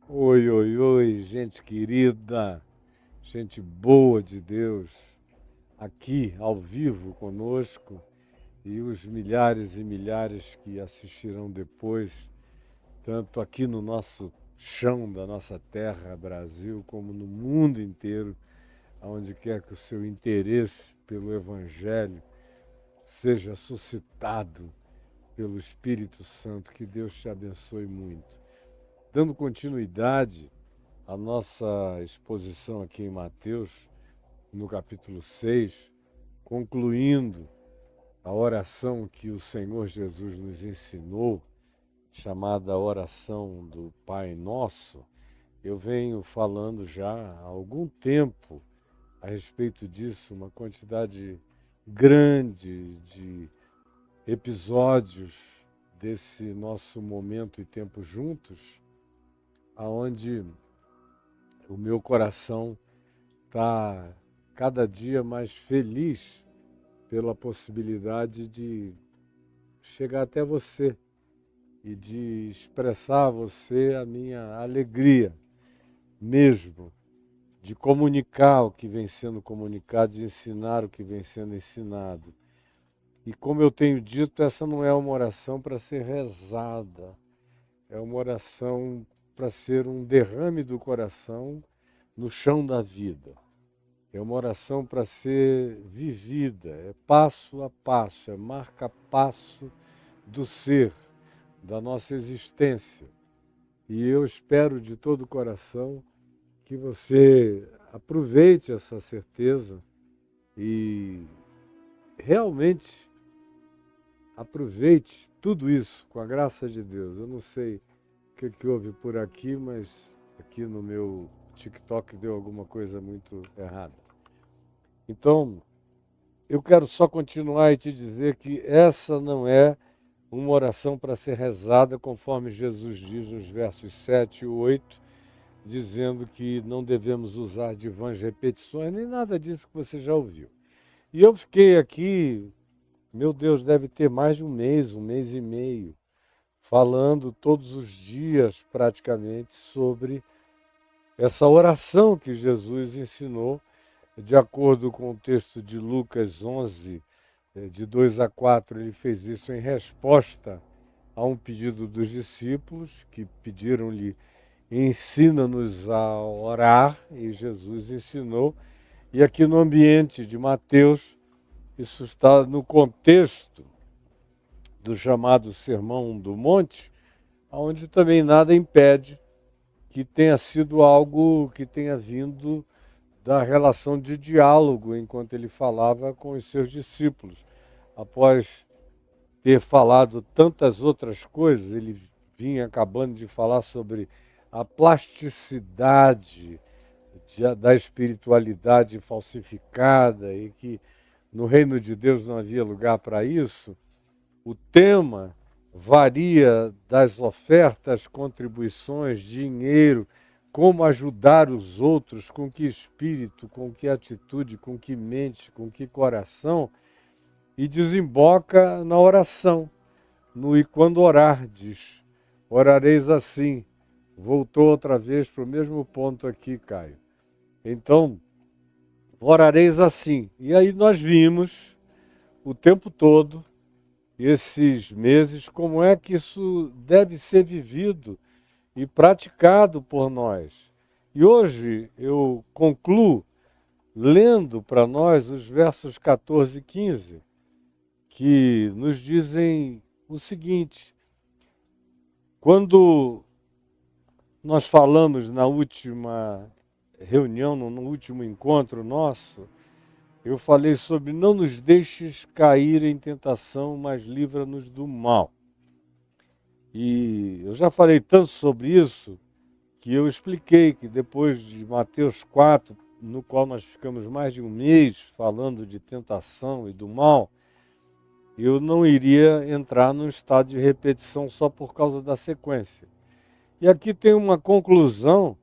Oi, oi, oi, gente querida, gente boa de Deus, aqui ao vivo conosco e os milhares e milhares que assistirão depois, tanto aqui no nosso chão da nossa terra, Brasil, como no mundo inteiro, aonde quer que o seu interesse pelo Evangelho seja suscitado pelo Espírito Santo. Que Deus te abençoe muito. Dando continuidade à nossa exposição aqui em Mateus, no capítulo 6, concluindo a oração que o Senhor Jesus nos ensinou, chamada oração do Pai Nosso, eu venho falando já há algum tempo a respeito disso, uma quantidade grande de episódios desse nosso momento e tempo juntos, aonde o meu coração está cada dia mais feliz pela possibilidade de chegar até você e de expressar a você a minha alegria mesmo, de comunicar o que vem sendo comunicado, de ensinar o que vem sendo ensinado. E como eu tenho dito, essa não é uma oração para ser rezada, é uma oração para ser um derrame do coração no chão da vida. É uma oração para ser vivida, é passo a passo, é marca-passo do ser, da nossa existência. E eu espero de todo o coração que você aproveite essa certeza e realmente aproveite tudo isso com a graça de Deus. Eu não sei o que houve por aqui, mas aqui no meu TikTok deu alguma coisa muito errada. Então, eu quero só continuar e te dizer que essa não é uma oração para ser rezada, conforme Jesus diz nos versos 7 e 8, dizendo que não devemos usar de vãs repetições, nem nada disso que você já ouviu. E eu fiquei aqui, meu Deus, deve ter mais de um mês e meio, falando todos os dias praticamente sobre essa oração que Jesus ensinou, de acordo com o texto de Lucas 11, de 2 a 4, ele fez isso em resposta a um pedido dos discípulos, que pediram-lhe: ensina-nos a orar, e Jesus ensinou. E aqui no ambiente de Mateus, isso está no contexto do chamado Sermão do Monte, onde também nada impede que tenha sido algo que tenha vindo da relação de diálogo enquanto ele falava com os seus discípulos. Após ter falado tantas outras coisas, ele vinha acabando de falar sobre a plasticidade da espiritualidade falsificada e que no reino de Deus não havia lugar para isso. O tema varia das ofertas, contribuições, dinheiro, como ajudar os outros, com que espírito, com que atitude, com que mente, com que coração, e desemboca na oração, no e quando orardes, orareis assim. Voltou outra vez para o mesmo ponto aqui, Caio. Então, orareis assim. E aí nós vimos o tempo todo, esses meses, como é que isso deve ser vivido e praticado por nós. E hoje eu concluo lendo para nós os versos 14 e 15, que nos dizem o seguinte: quando nós falamos na última reunião, no último encontro nosso, eu falei sobre não nos deixes cair em tentação, mas livra-nos do mal. E eu já falei tanto sobre isso, que eu expliquei que depois de Mateus 4, no qual nós ficamos mais de um mês falando de tentação e do mal, eu não iria entrar num estado de repetição só por causa da sequência. E aqui tem uma conclusão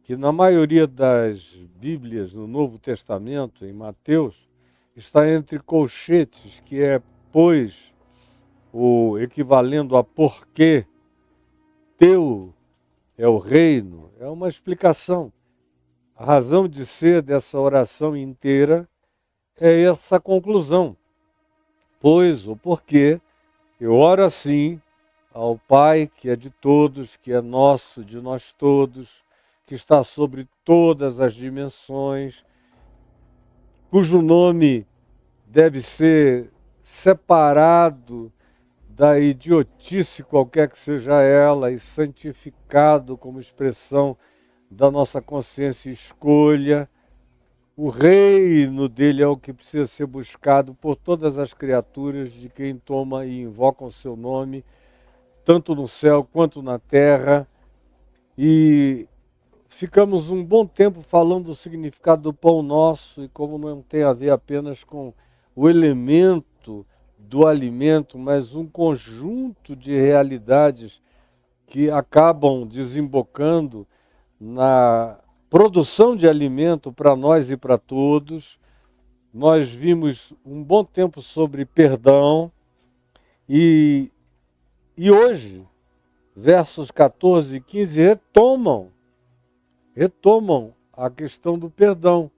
que na maioria das Bíblias no Novo Testamento, em Mateus, está entre colchetes, que é pois, o equivalendo a porque, teu é o reino, é uma explicação. A razão de ser dessa oração inteira é essa conclusão. Pois, ou porque, eu oro assim ao Pai, que é de todos, que é nosso, de nós todos, que está sobre todas as dimensões, cujo nome deve ser separado da idiotice qualquer que seja ela e santificado como expressão da nossa consciência e escolha. O reino dele é o que precisa ser buscado por todas as criaturas de quem toma e invoca o seu nome, tanto no céu quanto na terra. E ficamos um bom tempo falando do significado do pão nosso e como não tem a ver apenas com o elemento do alimento, mas um conjunto de realidades que acabam desembocando na produção de alimento para nós e para todos. Nós vimos um bom tempo sobre perdão e hoje, versos 14 e 15 retomam a questão do perdão,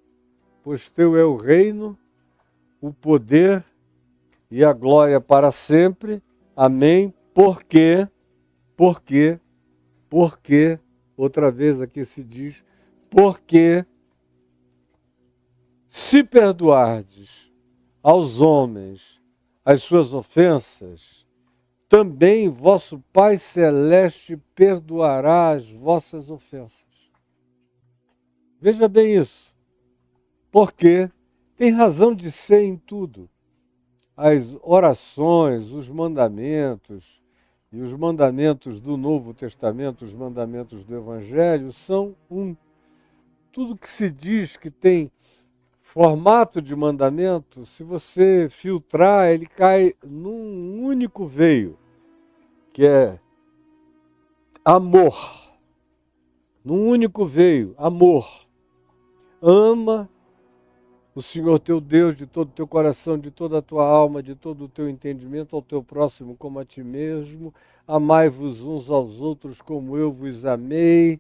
pois teu é o reino, o poder e a glória para sempre. Amém. Porque, outra vez aqui se diz, porque se perdoardes aos homens as suas ofensas, também vosso Pai Celeste perdoará as vossas ofensas. Veja bem isso, porque tem razão de ser em tudo. As orações, os mandamentos e os mandamentos do Novo Testamento, os mandamentos do Evangelho, são tudo que se diz que tem formato de mandamento, se você filtrar, ele cai num único veio, que é amor. Num único veio, amor. Ama o Senhor teu Deus de todo o teu coração, de toda a tua alma, de todo o teu entendimento, ao teu próximo como a ti mesmo. Amai-vos uns aos outros como eu vos amei.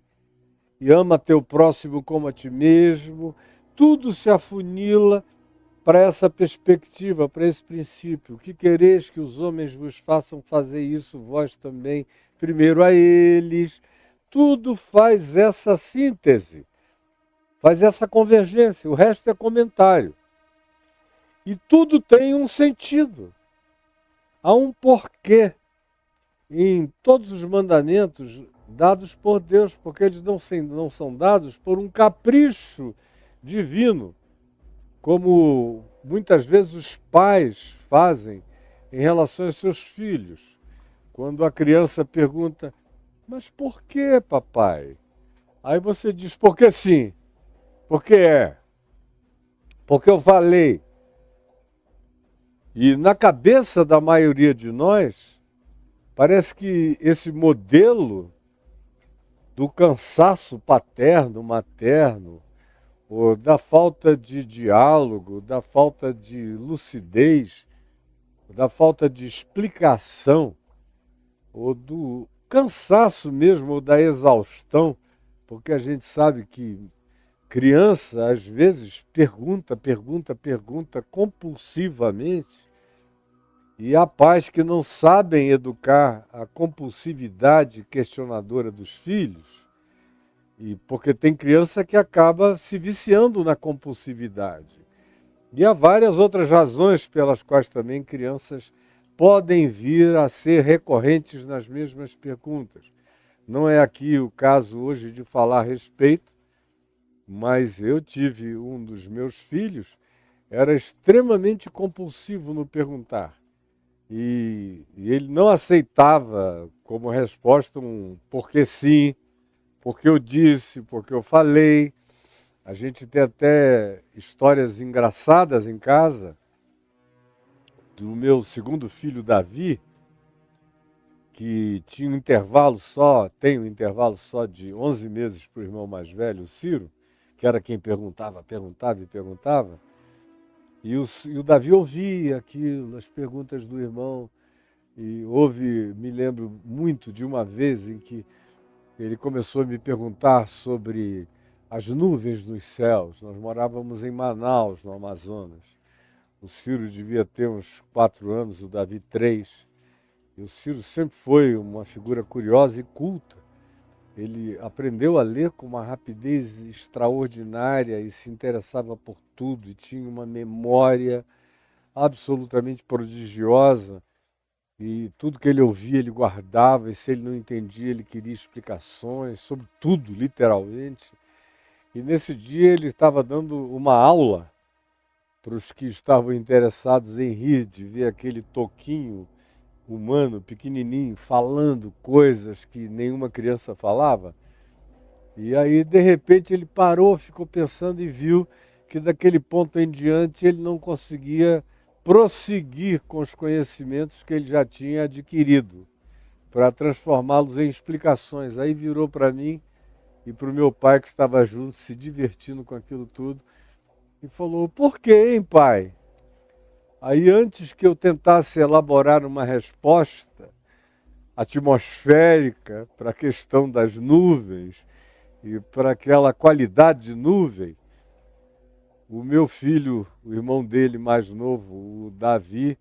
E ama teu próximo como a ti mesmo. Tudo se afunila para essa perspectiva, para esse princípio. Que quereis que os homens vos façam, fazer isso vós também, primeiro a eles. Tudo faz essa síntese, faz essa convergência, o resto é comentário. E tudo tem um sentido. Há um porquê em todos os mandamentos dados por Deus, porque eles não são dados por um capricho divino, como muitas vezes os pais fazem em relação aos seus filhos. Quando a criança pergunta, mas por que, papai? Aí você diz, porque sim, porque é, porque eu falei. E na cabeça da maioria de nós, parece que esse modelo do cansaço paterno, materno, ou da falta de diálogo, da falta de lucidez, da falta de explicação, ou do cansaço mesmo, ou da exaustão, porque a gente sabe que criança, às vezes, pergunta compulsivamente, E há pais que não sabem educar a compulsividade questionadora dos filhos, e porque tem criança que acaba se viciando na compulsividade. E há várias outras razões pelas quais também crianças podem vir a ser recorrentes nas mesmas perguntas. Não é aqui o caso hoje de falar a respeito, mas eu tive um dos meus filhos, era extremamente compulsivo no perguntar. E ele não aceitava como resposta um porque sim, porque eu disse, porque eu falei. A gente tem até histórias engraçadas em casa do meu segundo filho, Davi, que tinha um intervalo só, tem um intervalo só de 11 meses para o irmão mais velho, o Ciro, que era quem perguntava, perguntava e perguntava. E o Davi ouvia aquilo, as perguntas do irmão. E me lembro muito de uma vez em que ele começou a me perguntar sobre as nuvens nos céus. Nós morávamos em Manaus, no Amazonas. O Ciro devia ter uns 4 anos, o Davi 3. E o Ciro sempre foi uma figura curiosa e culta. Ele aprendeu a ler com uma rapidez extraordinária e se interessava por tudo e tinha uma memória absolutamente prodigiosa. E tudo que ele ouvia, ele guardava, e se ele não entendia, ele queria explicações sobre tudo, literalmente. E nesse dia ele estava dando uma aula para os que estavam interessados em rir, de ver aquele toquinho humano, pequenininho, falando coisas que nenhuma criança falava. E aí, de repente, ele parou, ficou pensando e viu que daquele ponto em diante ele não conseguia prosseguir com os conhecimentos que ele já tinha adquirido, para transformá-los em explicações. Aí virou para mim e para o meu pai, que estava junto, se divertindo com aquilo tudo, e falou: por quê, hein, pai? Aí, antes que eu tentasse elaborar uma resposta atmosférica para a questão das nuvens e para aquela qualidade de nuvem, o meu filho, o irmão dele mais novo, o Davi,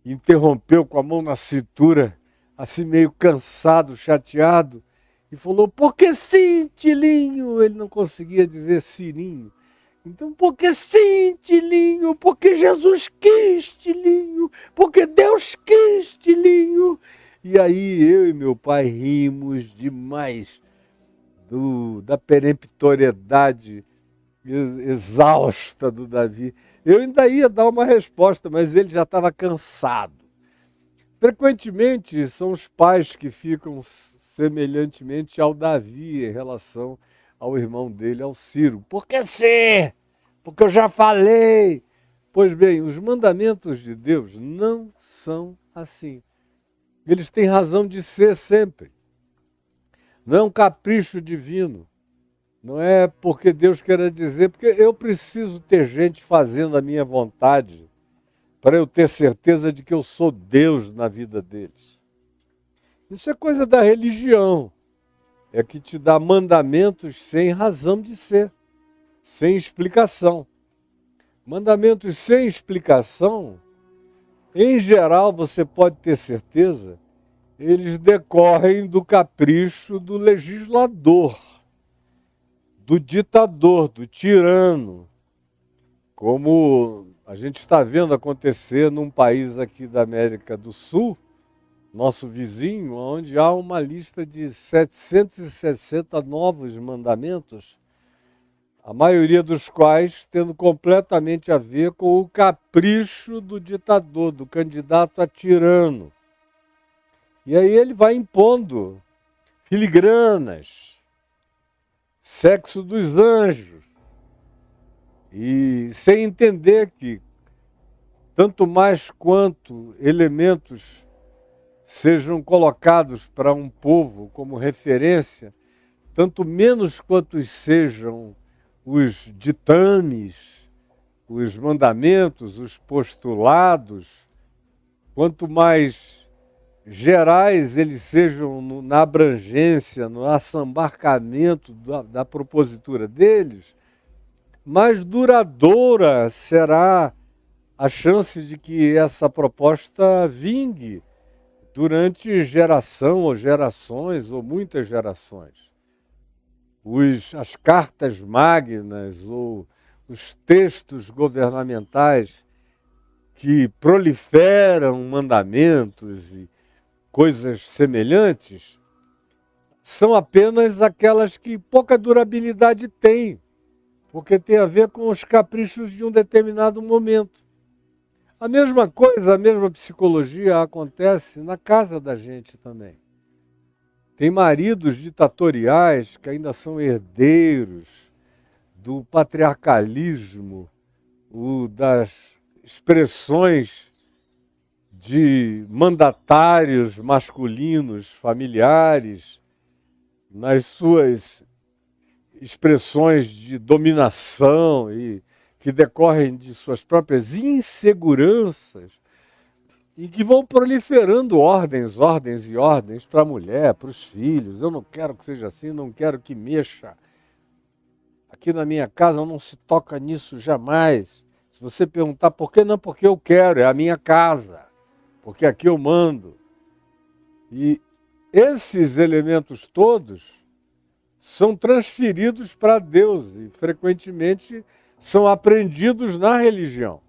interrompeu com a mão na cintura, assim meio cansado, chateado, e falou: porque sim, Tilinho? Ele não conseguia dizer Cirinho. Então, porque sim, Tilinho? Porque Jesus quis, Tilinho? Porque Deus quis, Tilinho? E aí eu e meu pai rimos demais da peremptoriedade exausta do Davi. Eu ainda ia dar uma resposta, mas ele já estava cansado. Frequentemente são os pais que ficam semelhantemente ao Davi em relação ao irmão dele, ao Ciro. Por que ser? Porque eu já falei. Pois bem, os mandamentos de Deus não são assim. Eles têm razão de ser sempre. Não é um capricho divino. Não é porque Deus queira dizer, porque eu preciso ter gente fazendo a minha vontade para eu ter certeza de que eu sou Deus na vida deles. Isso é coisa da religião. É que te dá mandamentos sem razão de ser, sem explicação. Mandamentos sem explicação, em geral, você pode ter certeza, eles decorrem do capricho do legislador, do ditador, do tirano, como a gente está vendo acontecer num país aqui da América do Sul, nosso vizinho, onde há uma lista de 760 novos mandamentos, a maioria dos quais tendo completamente a ver com o capricho do ditador, do candidato a tirano. E aí ele vai impondo filigranas, sexo dos anjos, e sem entender que tanto mais quanto elementos sejam colocados para um povo como referência, tanto menos quantos sejam os ditames, os mandamentos, os postulados, quanto mais gerais eles sejam na abrangência, no assambarcamento da propositura deles, mais duradoura será a chance de que essa proposta vingue durante geração ou gerações ou muitas gerações. As cartas magnas ou os textos governamentais que proliferam mandamentos e coisas semelhantes são apenas aquelas que pouca durabilidade têm, porque tem a ver com os caprichos de um determinado momento. A mesma coisa, a mesma psicologia acontece na casa da gente também. Tem maridos ditatoriais que ainda são herdeiros do patriarcalismo, das expressões de mandatários masculinos, familiares, nas suas expressões de dominação e que decorrem de suas próprias inseguranças e que vão proliferando ordens para a mulher, para os filhos. Eu não quero que seja assim, não quero que mexa. Aqui na minha casa não se toca nisso jamais. Se você perguntar por que, não, porque eu quero, é a minha casa, porque aqui eu mando. E esses elementos todos são transferidos para Deus e frequentemente são aprendidos na religião.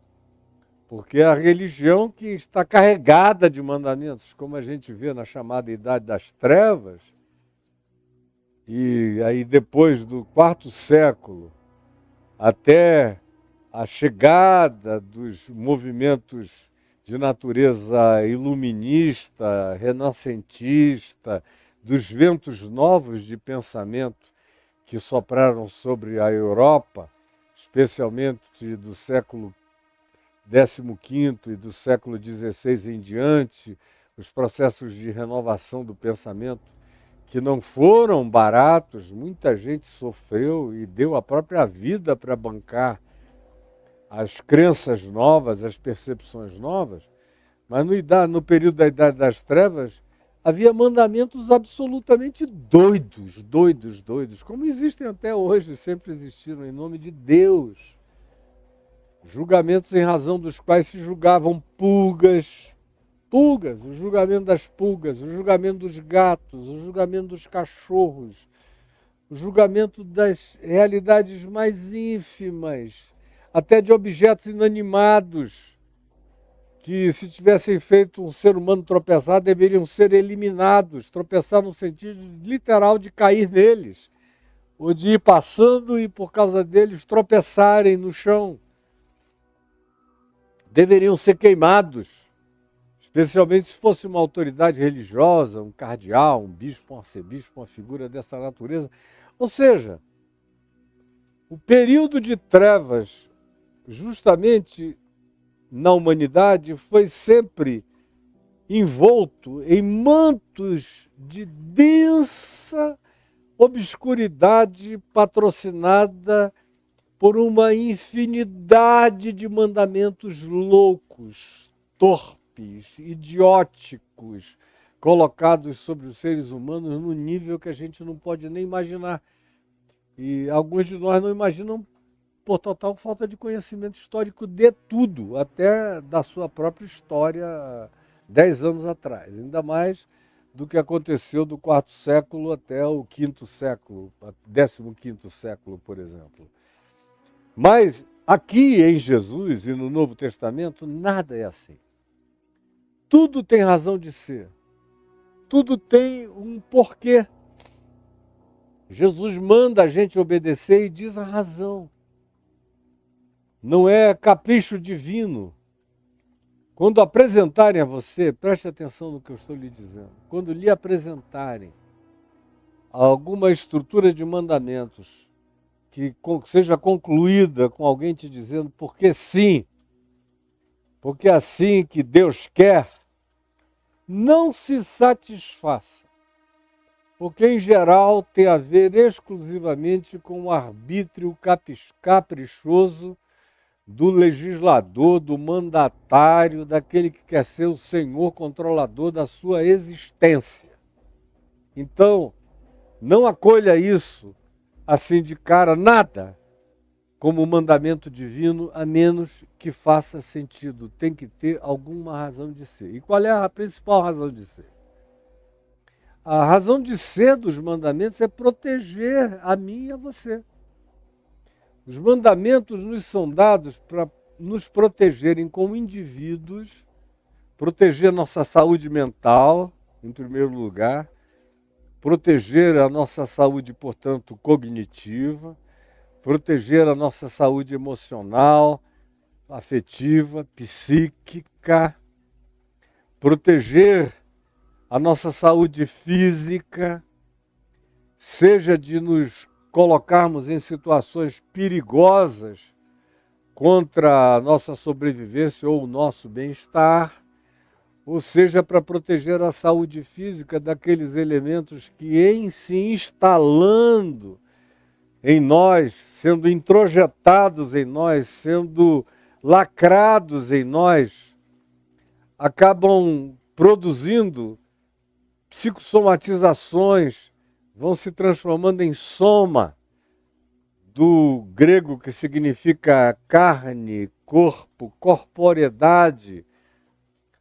Porque é a religião que está carregada de mandamentos, como a gente vê na chamada Idade das Trevas, e aí depois do quarto século até a chegada dos movimentos de natureza iluminista, renascentista, dos ventos novos de pensamento que sopraram sobre a Europa, especialmente do século XV e do século XVI em diante, os processos de renovação do pensamento que não foram baratos, muita gente sofreu e deu a própria vida para bancar as crenças novas, as percepções novas, mas no período da Idade das Trevas havia mandamentos absolutamente doidos, como existem até hoje, sempre existiram, em nome de Deus. Julgamentos em razão dos quais se julgavam pulgas, o julgamento das pulgas, o julgamento dos gatos, o julgamento dos cachorros, o julgamento das realidades mais ínfimas, até de objetos inanimados, que se tivessem feito um ser humano tropeçar, deveriam ser eliminados, tropeçar no sentido literal de cair neles, ou de ir passando e por causa deles tropeçarem no chão. Deveriam ser queimados, especialmente se fosse uma autoridade religiosa, um cardeal, um bispo, um arcebispo, uma figura dessa natureza. Ou seja, o período de trevas, justamente na humanidade, foi sempre envolto em mantos de densa obscuridade patrocinada por uma infinidade de mandamentos loucos, torpes, idióticos, colocados sobre os seres humanos num nível que a gente não pode nem imaginar. E alguns de nós não imaginam por total falta de conhecimento histórico de tudo, até da sua própria história 10 anos atrás. Ainda mais do que aconteceu do quarto século até o quinto século, 15º século, por exemplo. Mas aqui em Jesus e no Novo Testamento, nada é assim. Tudo tem razão de ser. Tudo tem um porquê. Jesus manda a gente obedecer e diz a razão. Não é capricho divino. Quando apresentarem a você, preste atenção no que eu estou lhe dizendo. Quando lhe apresentarem alguma estrutura de mandamentos que seja concluída com alguém te dizendo porque sim, porque é assim que Deus quer, não se satisfaça. Porque, em geral, tem a ver exclusivamente com o arbítrio caprichoso do legislador, do mandatário, daquele que quer ser o senhor controlador da sua existência. Então, não acolha isso assim de cara, nada. como mandamento divino, a menos que faça sentido. Tem que ter alguma razão de ser. E qual é a principal razão de ser? A razão de ser dos mandamentos é proteger a mim e a você. Os mandamentos nos são dados para nos protegerem como indivíduos, proteger nossa saúde mental, em primeiro lugar, proteger a nossa saúde, portanto, cognitiva, proteger a nossa saúde emocional, afetiva, psíquica, proteger a nossa saúde física, seja de nos colocarmos em situações perigosas contra a nossa sobrevivência ou o nosso bem-estar, ou seja, para proteger a saúde física daqueles elementos que, em se instalando em nós, sendo introjetados em nós, sendo lacrados em nós, acabam produzindo psicossomatizações, vão se transformando em soma, do grego que significa carne, corpo, corporeidade.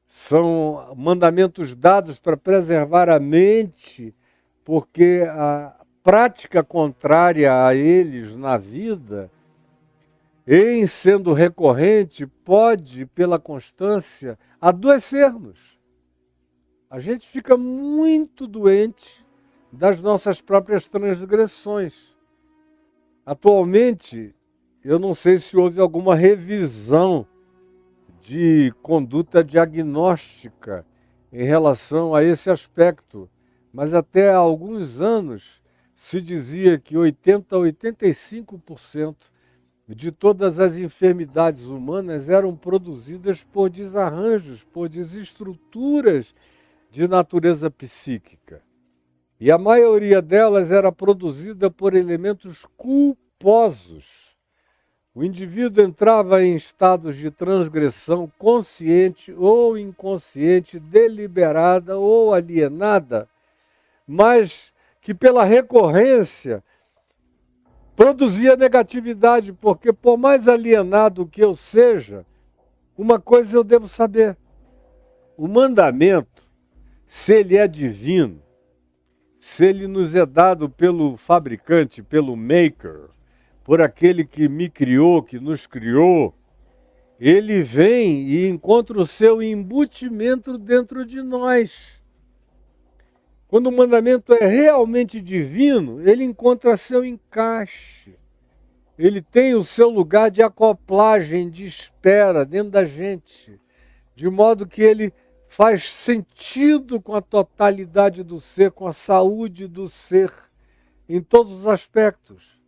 São mandamentos dados para preservar a mente, porque a prática contrária a eles na vida, em sendo recorrente, pode, pela constância, adoecer-nos. A gente fica muito doente das nossas próprias transgressões. Atualmente, eu não sei se houve alguma revisão de conduta diagnóstica em relação a esse aspecto, mas até há alguns anos se dizia que 80% a 85% de todas as enfermidades humanas eram produzidas por desarranjos, por desestruturas de natureza psíquica. E a maioria delas era produzida por elementos culposos. O indivíduo entrava em estados de transgressão consciente ou inconsciente, deliberada ou alienada, mas que pela recorrência produzia negatividade, porque por mais alienado que eu seja, uma coisa eu devo saber: o mandamento, se ele é divino, se ele nos é dado pelo fabricante, pelo maker, por aquele que me criou, que nos criou, ele vem e encontra o seu embutimento dentro de nós. Quando o mandamento é realmente divino, ele encontra seu encaixe. Ele tem o seu lugar de acoplagem, de espera dentro da gente, de modo que ele faz sentido com a totalidade do ser, com a saúde do ser, em todos os aspectos.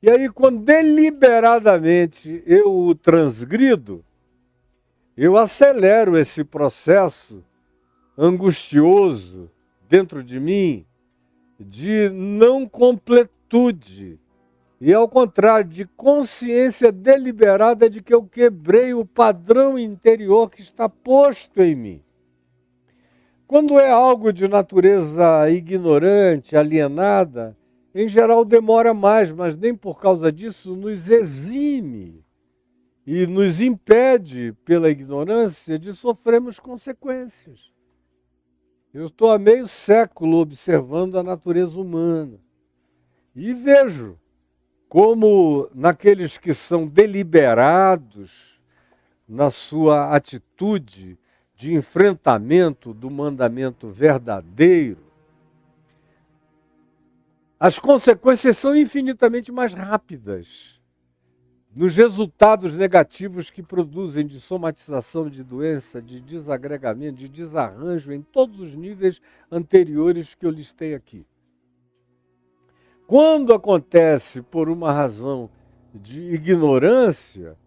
E aí, quando deliberadamente eu o transgrido, eu acelero esse processo angustioso dentro de mim de não completude. E ao contrário, de consciência deliberada de que eu quebrei o padrão interior que está posto em mim. Quando é algo de natureza ignorante, alienada, em geral demora mais, mas nem por causa disso nos exime e nos impede, pela ignorância, de sofrermos consequências. Eu estou há meio século observando a natureza humana e vejo como naqueles que são deliberados na sua atitude de enfrentamento do mandamento verdadeiro, as consequências são infinitamente mais rápidas nos resultados negativos que produzem de somatização de doença, de desagregamento, de desarranjo em todos os níveis anteriores que eu listei aqui. Quando acontece por uma razão de ignorância,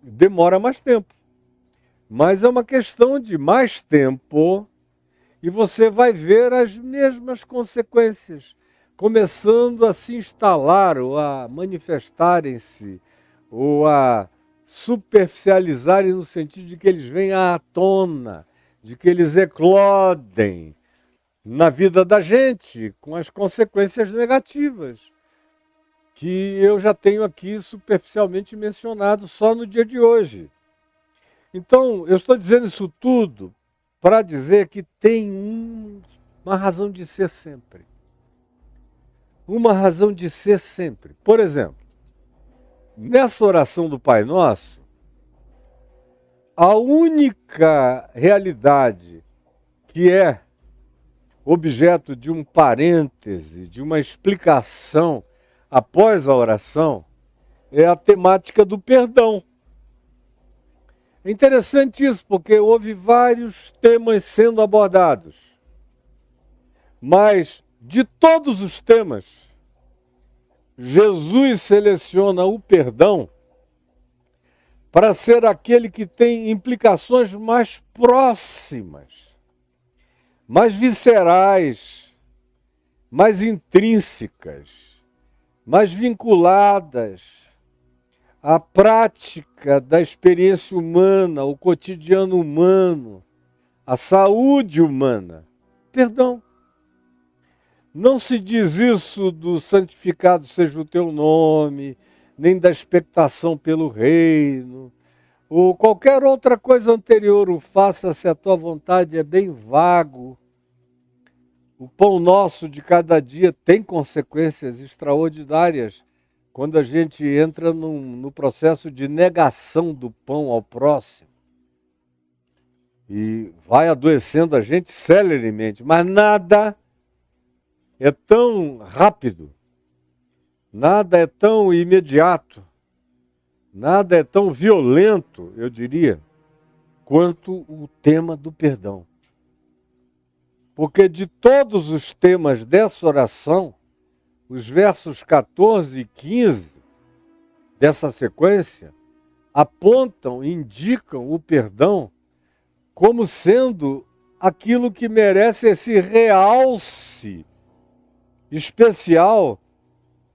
demora mais tempo. Mas é uma questão de mais tempo e você vai ver as mesmas consequências, começando a se instalar ou a manifestarem-se ou a superficializarem no sentido de que eles vêm à tona, de que eles eclodem na vida da gente, com as consequências negativas. que eu já tenho aqui superficialmente mencionado só no dia de hoje. Então, eu estou dizendo isso tudo para dizer que tem uma razão de ser sempre. Uma razão de ser sempre. Por exemplo, nessa oração do Pai Nosso, a única realidade que é objeto de um parêntese, de uma explicação após a oração, é a temática do perdão. É interessante isso, porque houve vários temas sendo abordados. Mas, de todos os temas, Jesus seleciona o perdão para ser aquele que tem implicações mais próximas, mais viscerais, mais intrínsecas, mais vinculadas à prática da experiência humana, o cotidiano humano, a saúde humana. Perdão. Não se diz isso do santificado seja o teu nome, nem da expectação pelo reino, ou qualquer outra coisa anterior, o faça-se a tua vontade, é bem vago. O pão nosso de cada dia tem consequências extraordinárias quando a gente entra no processo de negação do pão ao próximo. E vai adoecendo a gente celeremente, mas nada é tão rápido, nada é tão imediato, nada é tão violento, eu diria, quanto o tema do perdão. Porque de todos os temas dessa oração, os versos 14 e 15 dessa sequência apontam, indicam o perdão como sendo aquilo que merece esse realce especial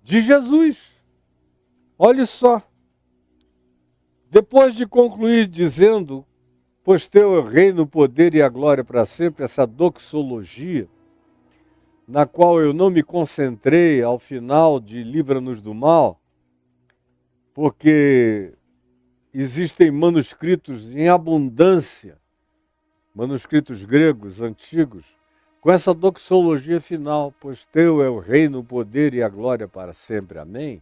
de Jesus. Olha só. Depois de concluir dizendo, pois teu é o reino, o poder e a glória para sempre, essa doxologia, na qual eu não me concentrei ao final de Livra-nos do Mal, porque existem manuscritos em abundância, manuscritos gregos antigos, com essa doxologia final, pois teu é o reino, o poder e a glória para sempre. Amém?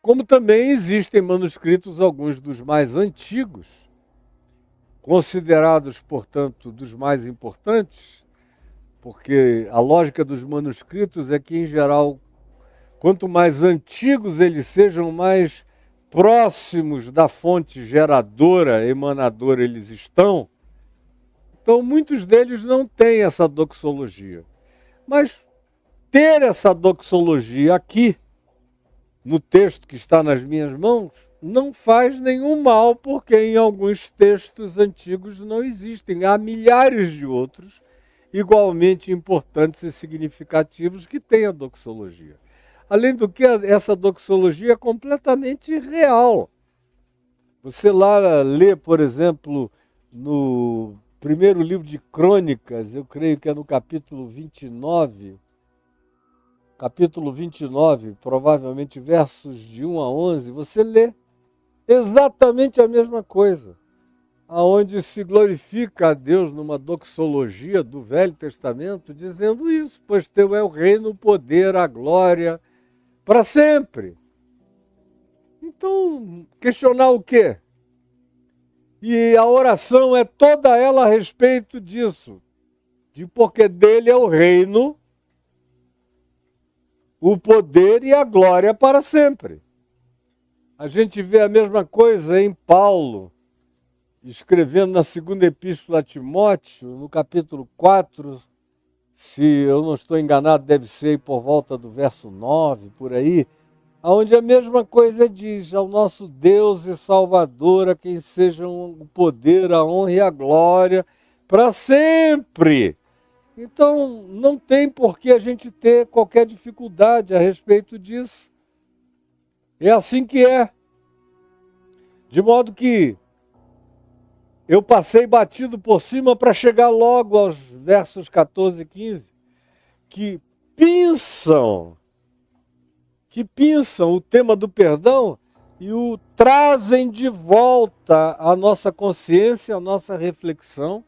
Como também existem manuscritos, alguns dos mais antigos, considerados, portanto, dos mais importantes, porque a lógica dos manuscritos é que, em geral, quanto mais antigos eles sejam, mais próximos da fonte geradora, emanadora eles estão. Então, muitos deles não têm essa doxologia. Mas ter essa doxologia aqui, no texto que está nas minhas mãos, não faz nenhum mal, porque em alguns textos antigos não existem. Há milhares de outros, igualmente importantes e significativos, que têm a doxologia. Além do que, essa doxologia é completamente real. Você lá lê, por exemplo, no primeiro livro de Crônicas, eu creio que é no capítulo 29, provavelmente versos de 1 a 11, você lê exatamente a mesma coisa, aonde se glorifica a Deus numa doxologia do Velho Testamento, dizendo isso, pois teu é o reino, o poder, a glória, para sempre. Então, questionar o quê? E a oração é toda ela a respeito disso, de porque dele é o reino, o poder e a glória para sempre. A gente vê a mesma coisa em Paulo, escrevendo na segunda epístola a Timóteo, no capítulo 4, se eu não estou enganado, deve ser por volta do verso 9, por aí, onde a mesma coisa diz, ao nosso Deus e Salvador, a quem sejam o poder, a honra e a glória, para sempre. Então, não tem por que a gente ter qualquer dificuldade a respeito disso. É assim que é. De modo que eu passei batido por cima para chegar logo aos versos 14 e 15, que pensam que pinçam o tema do perdão e o trazem de volta à nossa consciência, à nossa reflexão.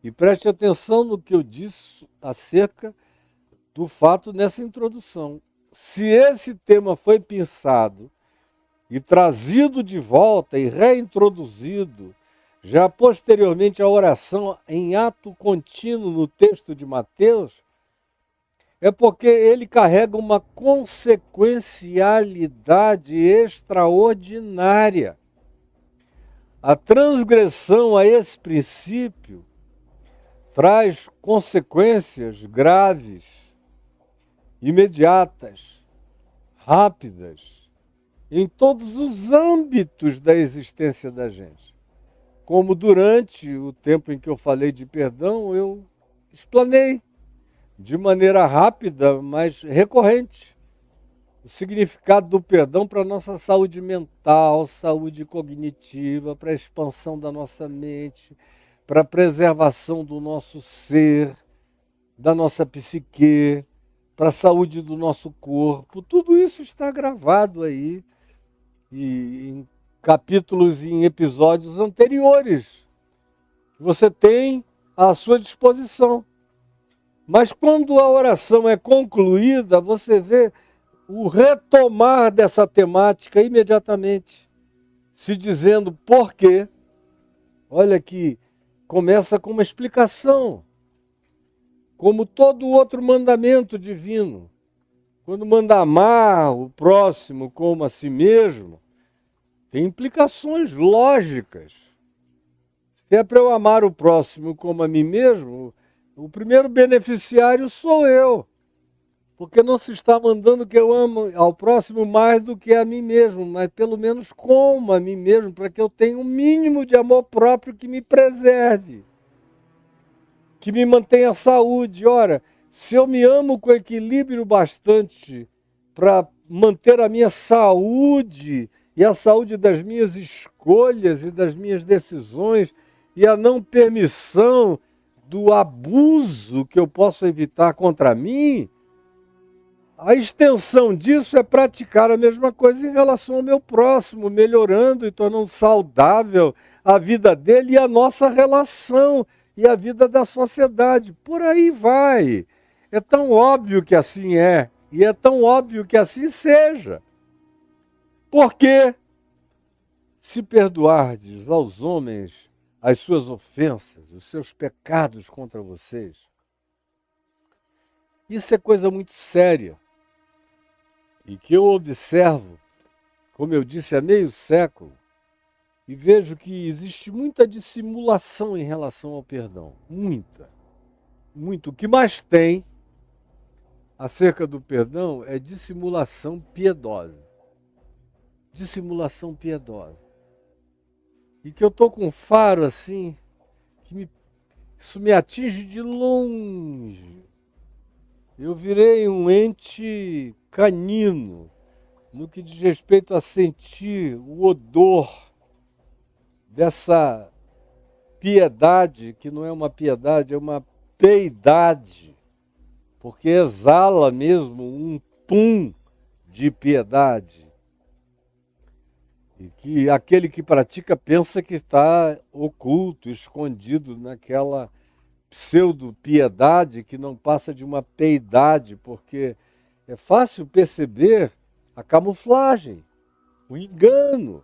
E preste atenção no que eu disse acerca do fato nessa introdução. Se esse tema foi pensado e trazido de volta e reintroduzido, já posteriormente à oração em ato contínuo no texto de Mateus, é porque ele carrega uma consequencialidade extraordinária. A transgressão a esse princípio traz consequências graves, imediatas, rápidas, em todos os âmbitos da existência da gente. Como durante o tempo em que eu falei de perdão, eu explanei de maneira rápida, mas recorrente, o significado do perdão para a nossa saúde mental, saúde cognitiva, para a expansão da nossa mente, para a preservação do nosso ser, da nossa psique, para a saúde do nosso corpo. Tudo isso está gravado aí e em capítulos e em episódios anteriores. Você tem à sua disposição. Mas quando a oração é concluída, você vê o retomar dessa temática imediatamente, se dizendo por quê. Olha que começa com uma explicação, como todo outro mandamento divino. Quando manda amar o próximo como a si mesmo, tem implicações lógicas. Se é para eu amar o próximo como a mim mesmo, o primeiro beneficiário sou eu. Porque não se está mandando que eu amo ao próximo mais do que a mim mesmo, mas pelo menos como a mim mesmo, para que eu tenha um mínimo de amor próprio que me preserve, que me mantenha a saúde. Ora, se eu me amo com equilíbrio bastante para manter a minha saúde e a saúde das minhas escolhas e das minhas decisões e a não permissão do abuso que eu posso evitar contra mim, a extensão disso é praticar a mesma coisa em relação ao meu próximo, melhorando e tornando saudável a vida dele e a nossa relação e a vida da sociedade. Por aí vai. É tão óbvio que assim é e é tão óbvio que assim seja. Porque se perdoardes aos homens as suas ofensas, os seus pecados contra vocês, isso é coisa muito séria. E que eu observo, como eu disse, há meio século, e vejo que existe muita dissimulação em relação ao perdão. Muita. Muito. O que mais tem acerca do perdão é dissimulação piedosa. Dissimulação piedosa. E que eu estou com um faro assim, isso me atinge de longe. Eu virei um ente canino no que diz respeito a sentir o odor dessa piedade, que não é uma piedade, é uma peidade, porque exala mesmo um pum de piedade. E que aquele que pratica pensa que está oculto, escondido naquela pseudo-piedade que não passa de uma peidade, porque é fácil perceber a camuflagem, o engano,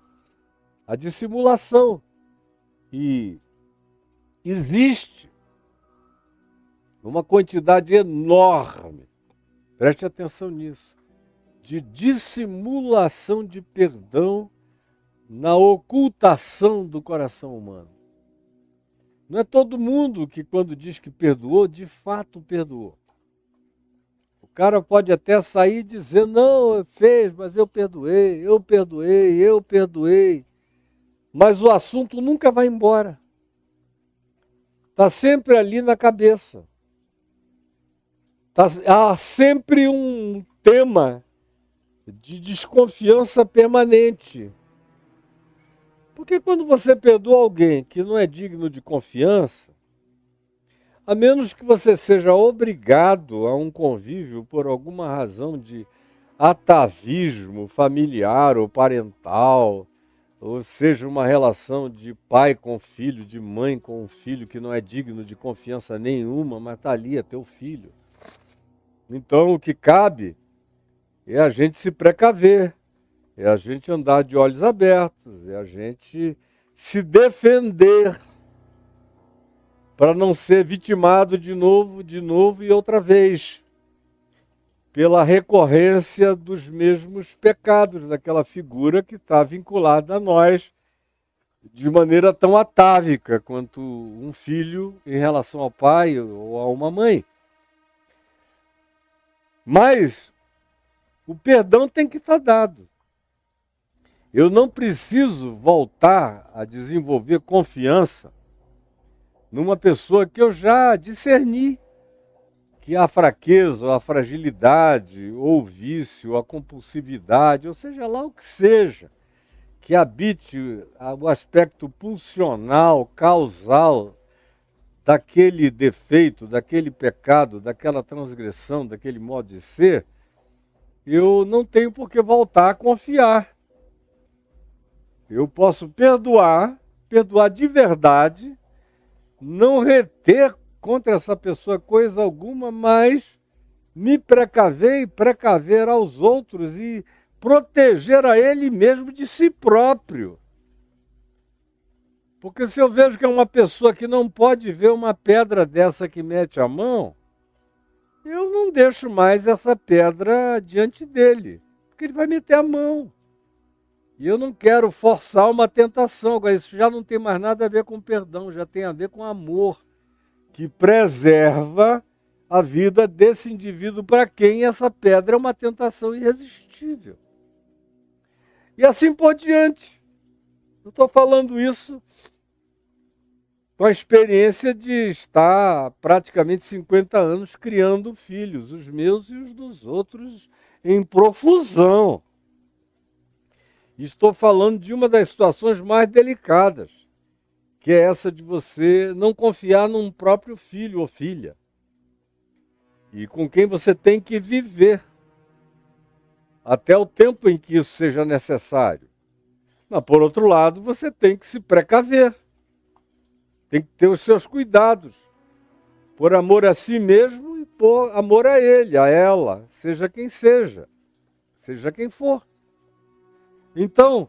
a dissimulação. E existe uma quantidade enorme, preste atenção nisso, de dissimulação de perdão na ocultação do coração humano. Não é todo mundo que, quando diz que perdoou, de fato perdoou. O cara pode até sair e dizer, não, fez, mas eu perdoei, eu perdoei, eu perdoei. Mas o assunto nunca vai embora. Está sempre ali na cabeça. Há sempre um tema de desconfiança permanente. Porque quando você perdoa alguém que não é digno de confiança, a menos que você seja obrigado a um convívio por alguma razão de atavismo familiar ou parental, ou seja, uma relação de pai com filho, de mãe com filho que não é digno de confiança nenhuma, mas está ali, é teu filho. Então o que cabe é a gente se precaver, é a gente andar de olhos abertos, é a gente se defender para não ser vitimado de novo e outra vez, pela recorrência dos mesmos pecados daquela figura que está vinculada a nós de maneira tão atávica quanto um filho em relação ao pai ou a uma mãe. Mas o perdão tem que estar dado. Eu não preciso voltar a desenvolver confiança numa pessoa que eu já discerni que a fraqueza, ou a fragilidade, ou o vício, ou a compulsividade, ou seja lá o que seja, que habite o aspecto pulsional, causal daquele defeito, daquele pecado, daquela transgressão, daquele modo de ser, eu não tenho por que voltar a confiar. Eu posso perdoar de verdade, não reter contra essa pessoa coisa alguma, mas me precaver e precaver aos outros e proteger a ele mesmo de si próprio. Porque se eu vejo que é uma pessoa que não pode ver uma pedra dessa que mete a mão, eu não deixo mais essa pedra diante dele, porque ele vai meter a mão. E eu não quero forçar uma tentação. Agora, isso já não tem mais nada a ver com perdão, já tem a ver com amor, que preserva a vida desse indivíduo para quem essa pedra é uma tentação irresistível. E assim por diante. Eu estou falando isso com a experiência de estar praticamente 50 anos criando filhos, os meus e os dos outros, em profusão. Estou falando de uma das situações mais delicadas, que é essa de você não confiar num próprio filho ou filha, e com quem você tem que viver, até o tempo em que isso seja necessário. Mas, por outro lado, você tem que se precaver, tem que ter os seus cuidados, por amor a si mesmo e por amor a ele, a ela, seja quem for. Então,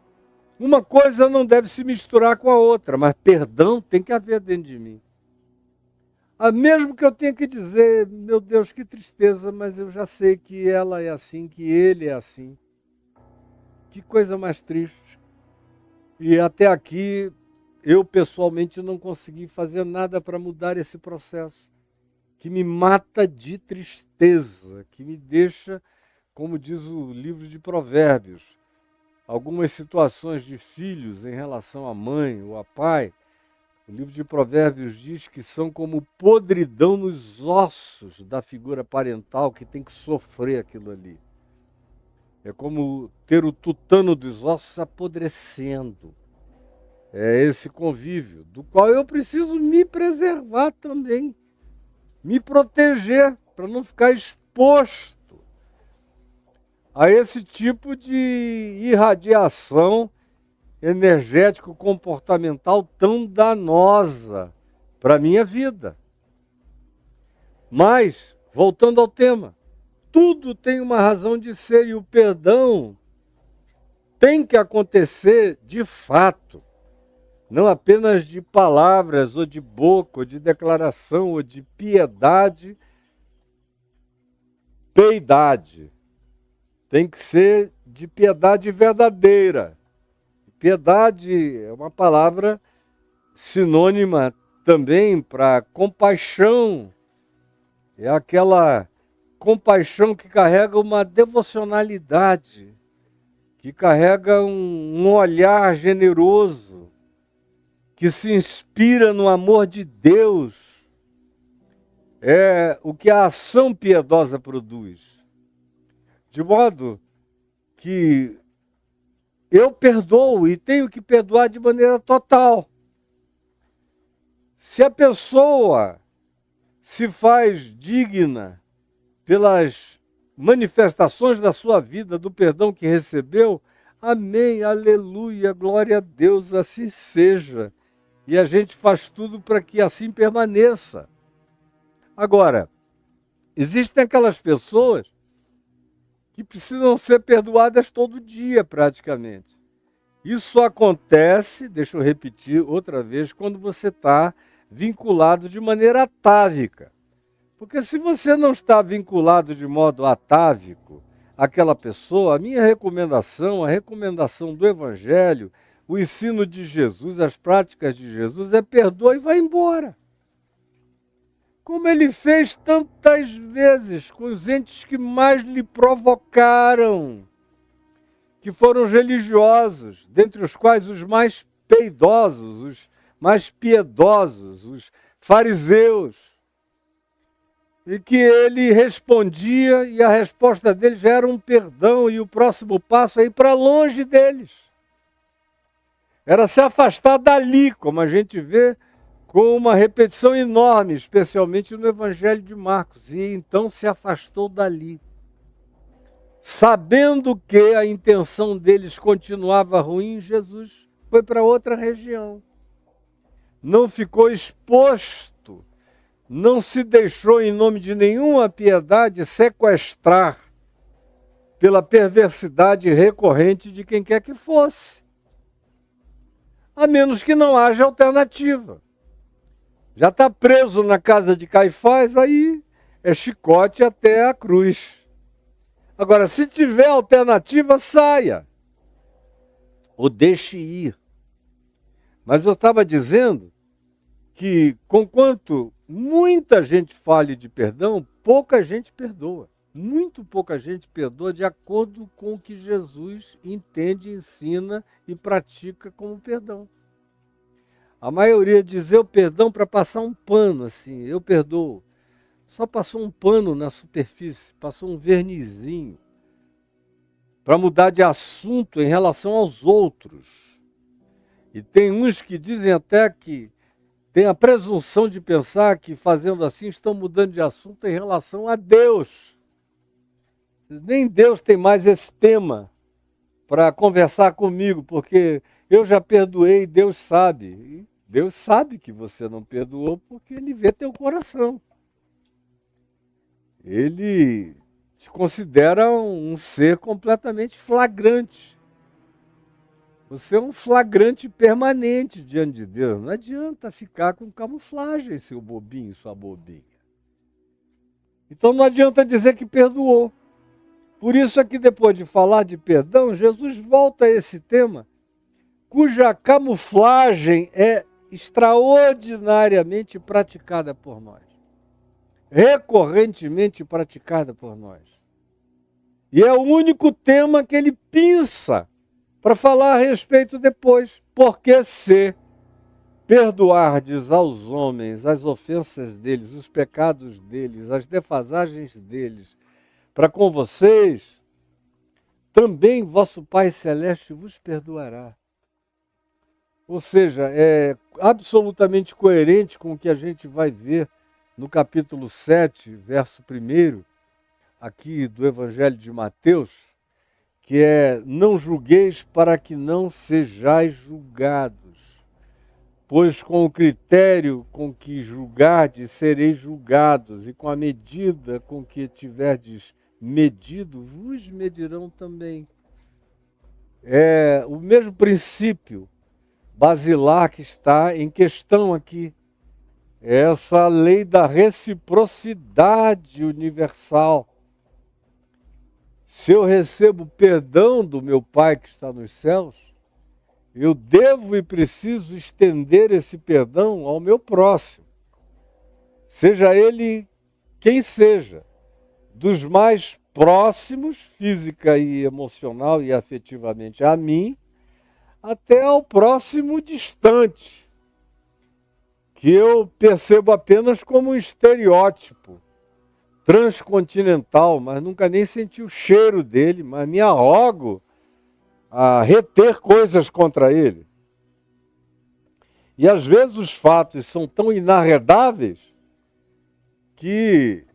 uma coisa não deve se misturar com a outra, mas perdão tem que haver dentro de mim. Mesmo que eu tenha que dizer, meu Deus, que tristeza, mas eu já sei que ela é assim, que ele é assim. Que coisa mais triste. E até aqui, eu pessoalmente não consegui fazer nada para mudar esse processo, que me mata de tristeza, que me deixa, como diz o livro de Provérbios, algumas situações de filhos em relação à mãe ou a pai, o livro de Provérbios diz que são como podridão nos ossos da figura parental que tem que sofrer aquilo ali. É como ter o tutano dos ossos apodrecendo. É esse convívio, do qual eu preciso me preservar também, me proteger, para não ficar exposto a esse tipo de irradiação energético-comportamental tão danosa para a minha vida. Mas, voltando ao tema, tudo tem uma razão de ser e o perdão tem que acontecer de fato, não apenas de palavras, ou de boca, ou de declaração, ou de piedade, piedade. Tem que ser de piedade verdadeira. Piedade é uma palavra sinônima também para compaixão. É aquela compaixão que carrega uma devocionalidade, que carrega um olhar generoso, que se inspira no amor de Deus. É o que a ação piedosa produz. De modo que eu perdoo e tenho que perdoar de maneira total. Se a pessoa se faz digna pelas manifestações da sua vida, do perdão que recebeu, amém, aleluia, glória a Deus, assim seja. E a gente faz tudo para que assim permaneça. Agora, existem aquelas pessoas que precisam ser perdoadas todo dia, praticamente. Isso acontece, deixa eu repetir outra vez, quando você está vinculado de maneira atávica. Porque se você não está vinculado de modo atávico àquela pessoa, a minha recomendação, a recomendação do Evangelho, o ensino de Jesus, as práticas de Jesus é perdoa e vai embora. Como ele fez tantas vezes com os entes que mais lhe provocaram, que foram os religiosos, dentre os quais os mais piedosos, os mais piedosos, os fariseus. E que ele respondia e a resposta dele já era um perdão e o próximo passo é ir para longe deles. Era se afastar dali, como a gente vê com uma repetição enorme, especialmente no Evangelho de Marcos. E então se afastou dali. Sabendo que a intenção deles continuava ruim, Jesus foi para outra região. Não ficou exposto, não se deixou, em nome de nenhuma piedade, sequestrar pela perversidade recorrente de quem quer que fosse. A menos que não haja alternativa. Já está preso na casa de Caifás, aí é chicote até a cruz. Agora, se tiver alternativa, saia. Ou deixe ir. Mas eu estava dizendo que, conquanto muita gente fale de perdão, pouca gente perdoa. Muito pouca gente perdoa de acordo com o que Jesus entende, ensina e pratica como perdão. A maioria diz, eu perdão para passar um pano, assim, eu perdoo. Só passou um pano na superfície, passou um vernizinho, para mudar de assunto em relação aos outros. E tem uns que dizem até que tem a presunção de pensar que, fazendo assim, estão mudando de assunto em relação a Deus. Nem Deus tem mais esse tema para conversar comigo, porque eu já perdoei, Deus sabe. E Deus sabe que você não perdoou porque Ele vê teu coração. Ele te considera um ser completamente flagrante. Você é um flagrante permanente diante de Deus. Não adianta ficar com camuflagem, seu bobinho, sua bobinha. Então não adianta dizer que perdoou. Por isso é que depois de falar de perdão, Jesus volta a esse tema, cuja camuflagem é extraordinariamente praticada por nós. Recorrentemente praticada por nós. E é o único tema que ele pinça para falar a respeito depois. Porque se perdoardes aos homens as ofensas deles, os pecados deles, as defasagens deles, para com vocês, também vosso Pai Celeste vos perdoará. Ou seja, é absolutamente coerente com o que a gente vai ver no capítulo 7, verso 1, aqui do Evangelho de Mateus, que é, não julgueis para que não sejais julgados, pois com o critério com que julgardes, sereis julgados, e com a medida com que tiverdes medido, vos medirão também. É o mesmo princípio basilar que está em questão aqui. É essa lei da reciprocidade universal. Se eu recebo perdão do meu Pai que está nos céus, eu devo e preciso estender esse perdão ao meu próximo. Seja ele quem seja, dos mais próximos, física e emocional e afetivamente a mim, até ao próximo distante, que eu percebo apenas como um estereótipo transcontinental, mas nunca nem senti o cheiro dele, mas me arrogo a reter coisas contra ele. E às vezes os fatos são tão inarredáveis que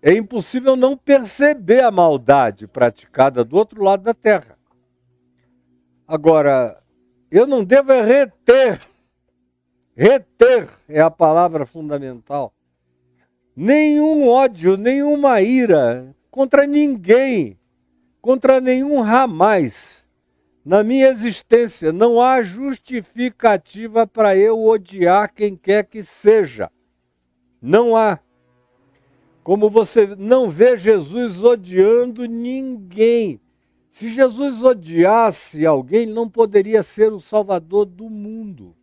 é impossível não perceber a maldade praticada do outro lado da terra. Agora, eu não devo reter é a palavra fundamental, nenhum ódio, nenhuma ira contra ninguém, contra nenhum jamais. Na minha existência não há justificativa para eu odiar quem quer que seja. Não há. Como você não vê Jesus odiando ninguém. Se Jesus odiasse alguém, ele não poderia ser o Salvador do mundo.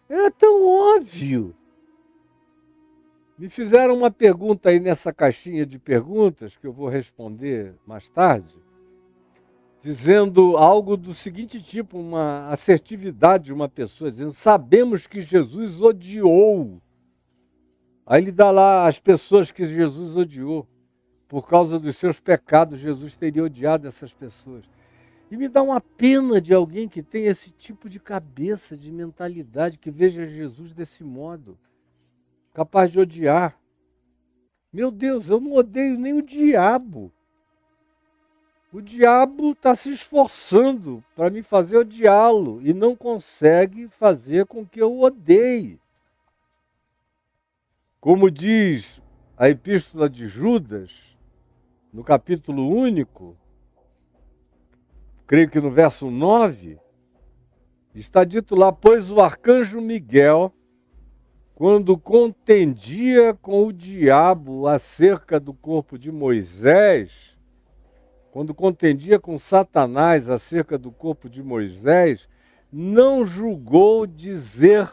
É tão óbvio. Me fizeram uma pergunta aí nessa caixinha de perguntas, que eu vou responder mais tarde, dizendo algo do seguinte tipo, uma assertividade de uma pessoa, dizendo, sabemos que Jesus odiou. Aí ele dá lá as pessoas que Jesus odiou. Por causa dos seus pecados, Jesus teria odiado essas pessoas. E me dá uma pena de alguém que tem esse tipo de cabeça, de mentalidade, que veja Jesus desse modo, capaz de odiar. Meu Deus, eu não odeio nem o diabo. O diabo está se esforçando para me fazer odiá-lo e não consegue fazer com que eu o odeie. Como diz a Epístola de Judas, no capítulo único, creio que no verso 9, está dito lá, pois o arcanjo Miguel, quando contendia com o diabo acerca do corpo de Moisés, quando contendia com Satanás acerca do corpo de Moisés, não julgou dizer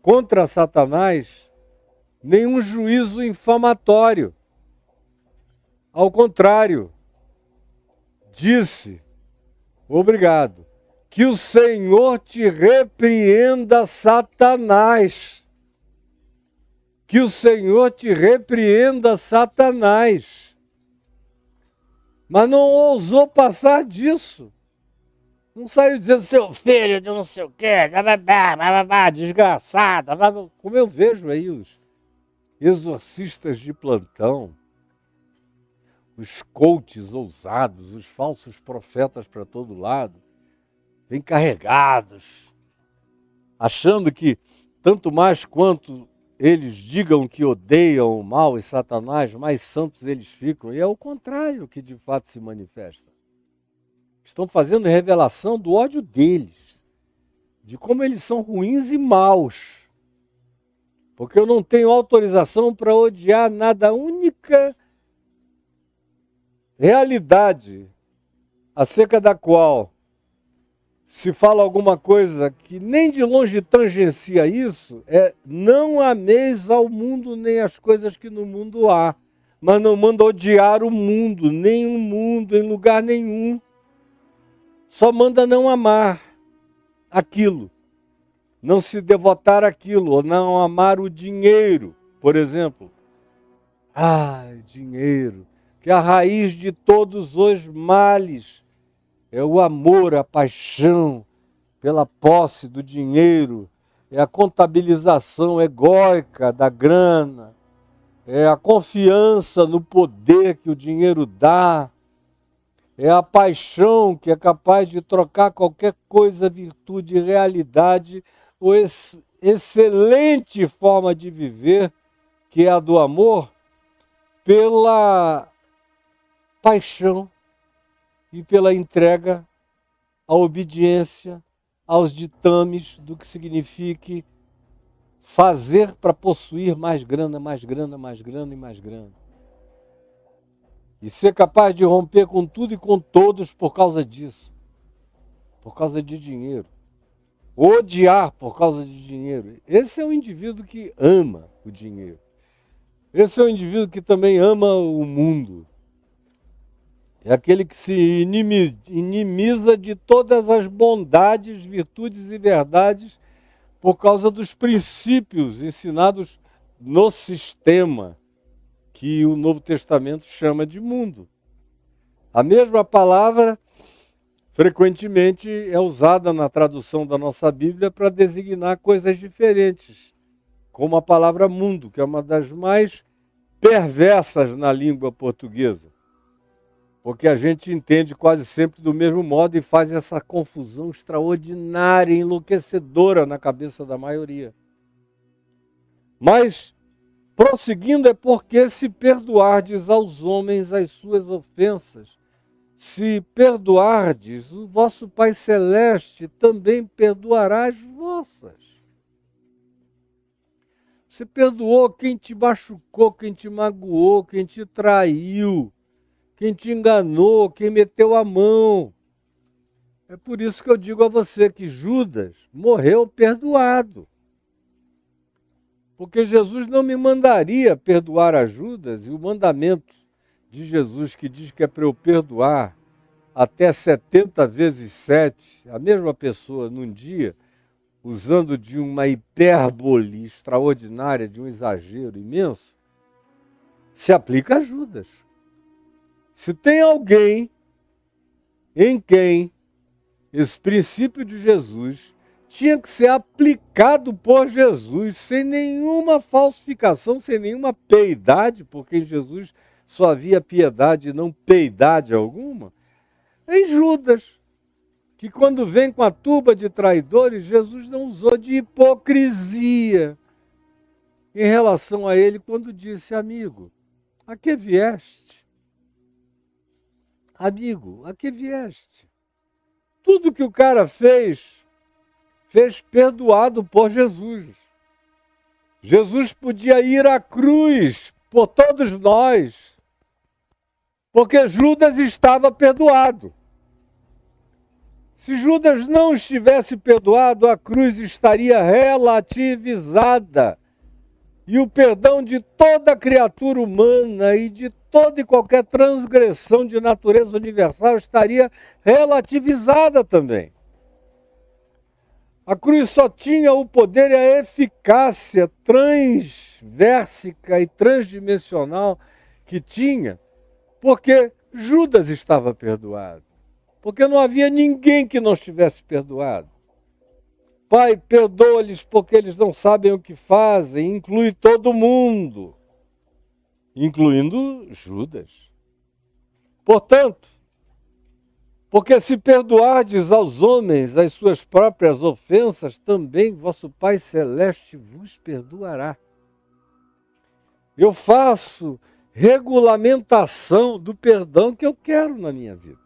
contra Satanás nenhum juízo infamatório. Ao contrário, disse, obrigado, que o Senhor te repreenda, Satanás. Que o Senhor te repreenda, Satanás. Mas não ousou passar disso. Não saiu dizendo, seu filho de não sei o quê, desgraçado. Como eu vejo aí os exorcistas de plantão, os coaches ousados, os falsos profetas para todo lado, vêm carregados, achando que tanto mais quanto eles digam que odeiam o mal e Satanás, mais santos eles ficam. E é o contrário que de fato se manifesta. Estão fazendo revelação do ódio deles, de como eles são ruins e maus. Porque eu não tenho autorização para odiar nada. A única realidade acerca da qual se fala alguma coisa que nem de longe tangencia isso, é não ameis ao mundo nem as coisas que no mundo há, mas não manda odiar o mundo, nem o mundo, em lugar nenhum. Só manda não amar aquilo, não se devotar àquilo, ou não amar o dinheiro, por exemplo. Dinheiro, que é a raiz de todos os males. É o amor, a paixão pela posse do dinheiro, é a contabilização egóica da grana, é a confiança no poder que o dinheiro dá, é a paixão que é capaz de trocar qualquer coisa, virtude, realidade, ou excelente forma de viver, que é a do amor, pela paixão e pela entrega, a obediência aos ditames do que signifique fazer para possuir mais grana, mais grana, mais grana e mais grana. E ser capaz de romper com tudo e com todos por causa disso. Por causa de dinheiro. Odiar por causa de dinheiro. Esse é o indivíduo que ama o dinheiro. Esse é o indivíduo que também ama o mundo. É aquele que se inimiza de todas as bondades, virtudes e verdades por causa dos princípios ensinados no sistema que o Novo Testamento chama de mundo. A mesma palavra frequentemente é usada na tradução da nossa Bíblia para designar coisas diferentes, como a palavra mundo, que é uma das mais perversas na língua portuguesa, porque a gente entende quase sempre do mesmo modo e faz essa confusão extraordinária, enlouquecedora na cabeça da maioria. Mas, prosseguindo, é porque se perdoardes aos homens as suas ofensas, se perdoardes, o vosso Pai Celeste também perdoará as vossas. Você perdoou quem te machucou, quem te magoou, quem te traiu, quem te enganou, quem meteu a mão. É por isso que eu digo a você que Judas morreu perdoado. Porque Jesus não me mandaria perdoar a Judas, e o mandamento de Jesus que diz que é para eu perdoar até 70 vezes 7, a mesma pessoa num dia, usando de uma hipérbole extraordinária, de um exagero imenso, se aplica a Judas. Se tem alguém em quem esse princípio de Jesus tinha que ser aplicado por Jesus, sem nenhuma falsificação, sem nenhuma peidade, porque em Jesus só havia piedade e não peidade alguma, em Judas, que quando vem com a tuba de traidores, Jesus não usou de hipocrisia em relação a ele quando disse: amigo, a que vieste? Amigo, a que vieste? Tudo que o cara fez perdoado por Jesus. Jesus podia ir à cruz por todos nós, porque Judas estava perdoado. Se Judas não estivesse perdoado, a cruz estaria relativizada. E o perdão de toda criatura humana e de toda e qualquer transgressão de natureza universal estaria relativizada também. A cruz só tinha o poder e a eficácia transversica e transdimensional que tinha, porque Judas estava perdoado. Porque não havia ninguém que não estivesse perdoado. Pai, perdoa-lhes porque eles não sabem o que fazem, inclui todo mundo, incluindo Judas. Portanto, porque se perdoardes aos homens as suas próprias ofensas, também vosso Pai Celeste vos perdoará. Eu faço regulamentação do perdão que eu quero na minha vida.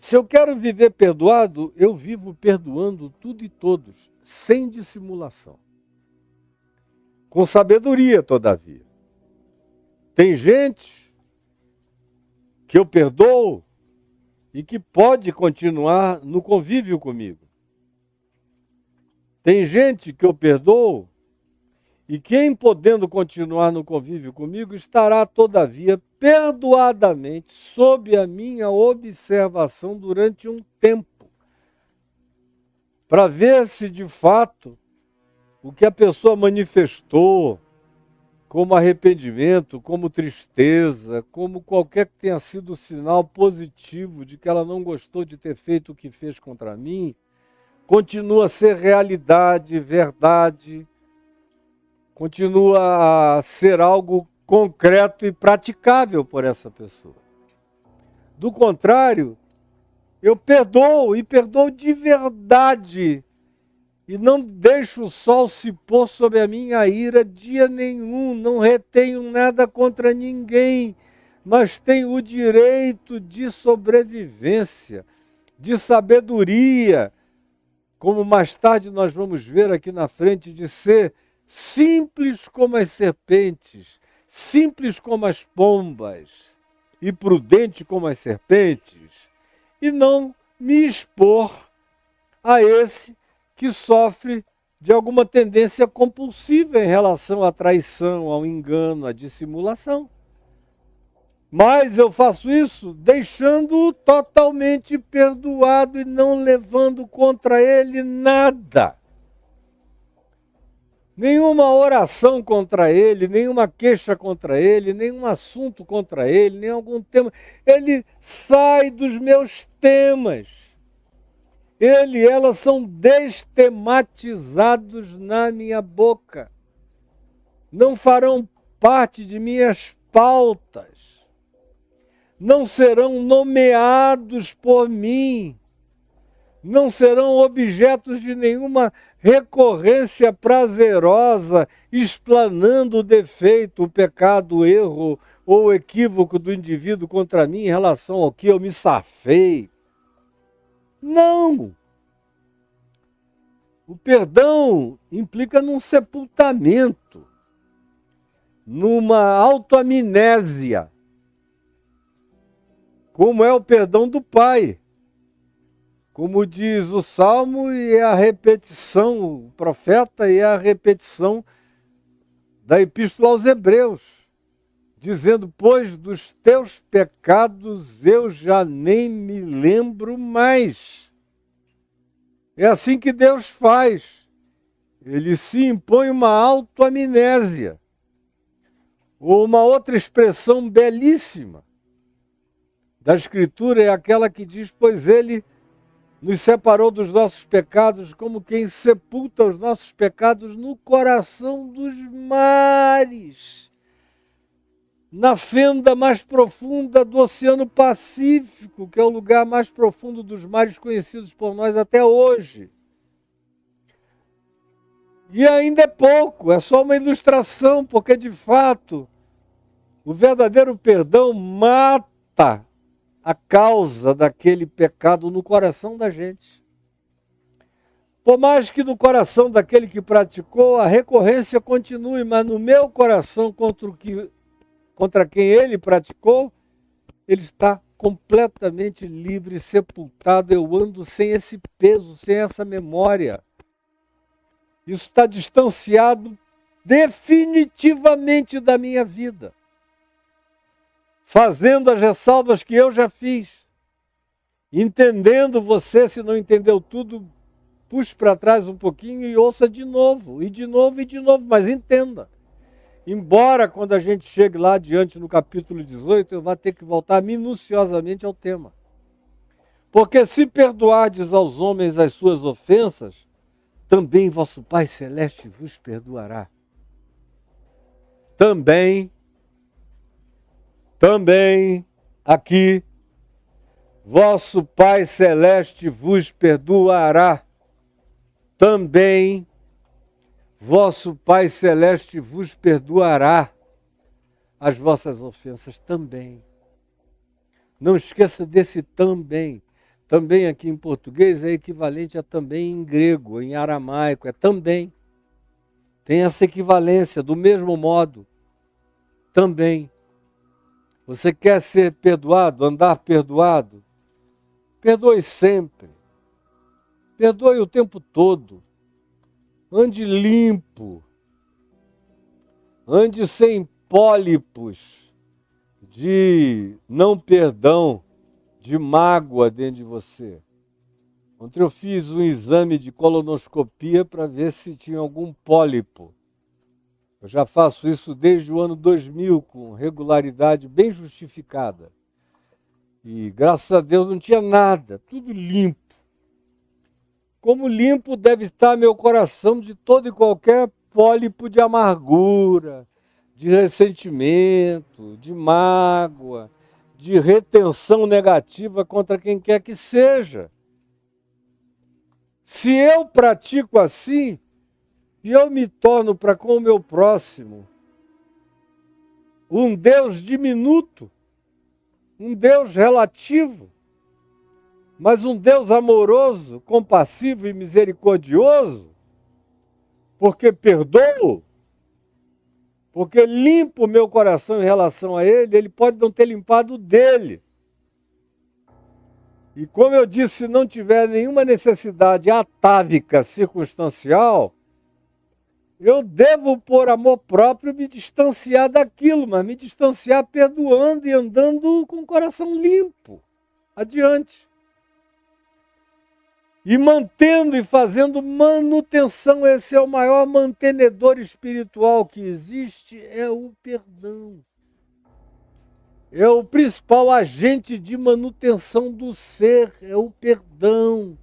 Se eu quero viver perdoado, eu vivo perdoando tudo e todos, sem dissimulação. Com sabedoria, todavia. Tem gente que eu perdoo e que pode continuar no convívio comigo. Tem gente que eu perdoo e quem, podendo continuar no convívio comigo, estará, todavia, perdoadamente sob a minha observação durante um tempo, para ver se, de fato, o que a pessoa manifestou como arrependimento, como tristeza, como qualquer que tenha sido o sinal positivo de que ela não gostou de ter feito o que fez contra mim, continua a ser realidade, verdade, continua a ser algo concreto e praticável por essa pessoa. Do contrário, eu perdoo e perdoo de verdade e não deixo o sol se pôr sobre a minha ira dia nenhum, não retenho nada contra ninguém, mas tenho o direito de sobrevivência, de sabedoria, como mais tarde nós vamos ver aqui na frente, de ser simples como as serpentes, simples como as pombas e prudente como as serpentes, e não me expor a esse que sofre de alguma tendência compulsiva em relação à traição, ao engano, à dissimulação. Mas eu faço isso deixando-o totalmente perdoado e não levando contra ele nada. Nenhuma oração contra ele, nenhuma queixa contra ele, nenhum assunto contra ele, nem algum tema. Ele sai dos meus temas. Ele e ela são destematizados na minha boca. não farão parte de minhas pautas, não serão nomeados por mim, não serão objetos de nenhuma recorrência prazerosa, explanando o defeito, o pecado, o erro ou o equívoco do indivíduo contra mim em relação ao que eu me safei. Não! O perdão implica num sepultamento, numa autoamnésia, como é o perdão do Pai. Como diz o Salmo, e é a repetição, o profeta, e é a repetição da Epístola aos Hebreus, dizendo, pois dos teus pecados eu já nem me lembro mais. É assim que Deus faz. Ele se impõe uma autoamnésia. Ou uma outra expressão belíssima da Escritura é aquela que diz, pois ele nos separou dos nossos pecados, como quem sepulta os nossos pecados no coração dos mares, na fenda mais profunda do Oceano Pacífico, que é o lugar mais profundo dos mares conhecidos por nós até hoje. E ainda é pouco, é só uma ilustração, porque de fato o verdadeiro perdão mata a causa daquele pecado no coração da gente. Por mais que no coração daquele que praticou a recorrência continue, mas no meu coração contra quem ele praticou, ele está completamente livre, sepultado. Eu ando sem esse peso, sem essa memória. Isso está distanciado definitivamente da minha vida, fazendo as ressalvas que eu já fiz, entendendo você, se não entendeu tudo, puxe para trás um pouquinho e ouça de novo, e de novo, e de novo, mas entenda. Embora quando a gente chegue lá adiante no capítulo 18, eu vá ter que voltar minuciosamente ao tema. Porque se perdoardes aos homens as suas ofensas, também vosso Pai Celeste vos perdoará. Também, aqui, vosso Pai Celeste vos perdoará. Também, vosso Pai Celeste vos perdoará as vossas ofensas também. Não esqueça desse também. Também aqui em português é equivalente a também em grego, em aramaico, é também. Tem essa equivalência, do mesmo modo, também. Você quer ser perdoado, andar perdoado? Perdoe sempre. Perdoe o tempo todo. Ande limpo. Ande sem pólipos de não perdão, de mágoa dentro de você. Ontem eu fiz um exame de colonoscopia para ver se tinha algum pólipo. Eu já faço isso desde o ano 2000, com regularidade bem justificada. E graças a Deus não tinha nada, tudo limpo. Como limpo deve estar meu coração de todo e qualquer pólipo de amargura, de ressentimento, de mágoa, de retenção negativa contra quem quer que seja. Se eu pratico assim, se eu me torno para com o meu próximo um Deus diminuto, um Deus relativo, mas um Deus amoroso, compassivo e misericordioso, porque perdoo, porque limpo o meu coração em relação a Ele, Ele pode não ter limpado o dele. E como eu disse, se não tiver nenhuma necessidade atávica, circunstancial, eu devo, por amor próprio, me distanciar daquilo, mas me distanciar perdoando e andando com o coração limpo, adiante. E mantendo e fazendo manutenção, esse é o maior mantenedor espiritual que existe, é o perdão. É o principal agente de manutenção do ser, é o perdão.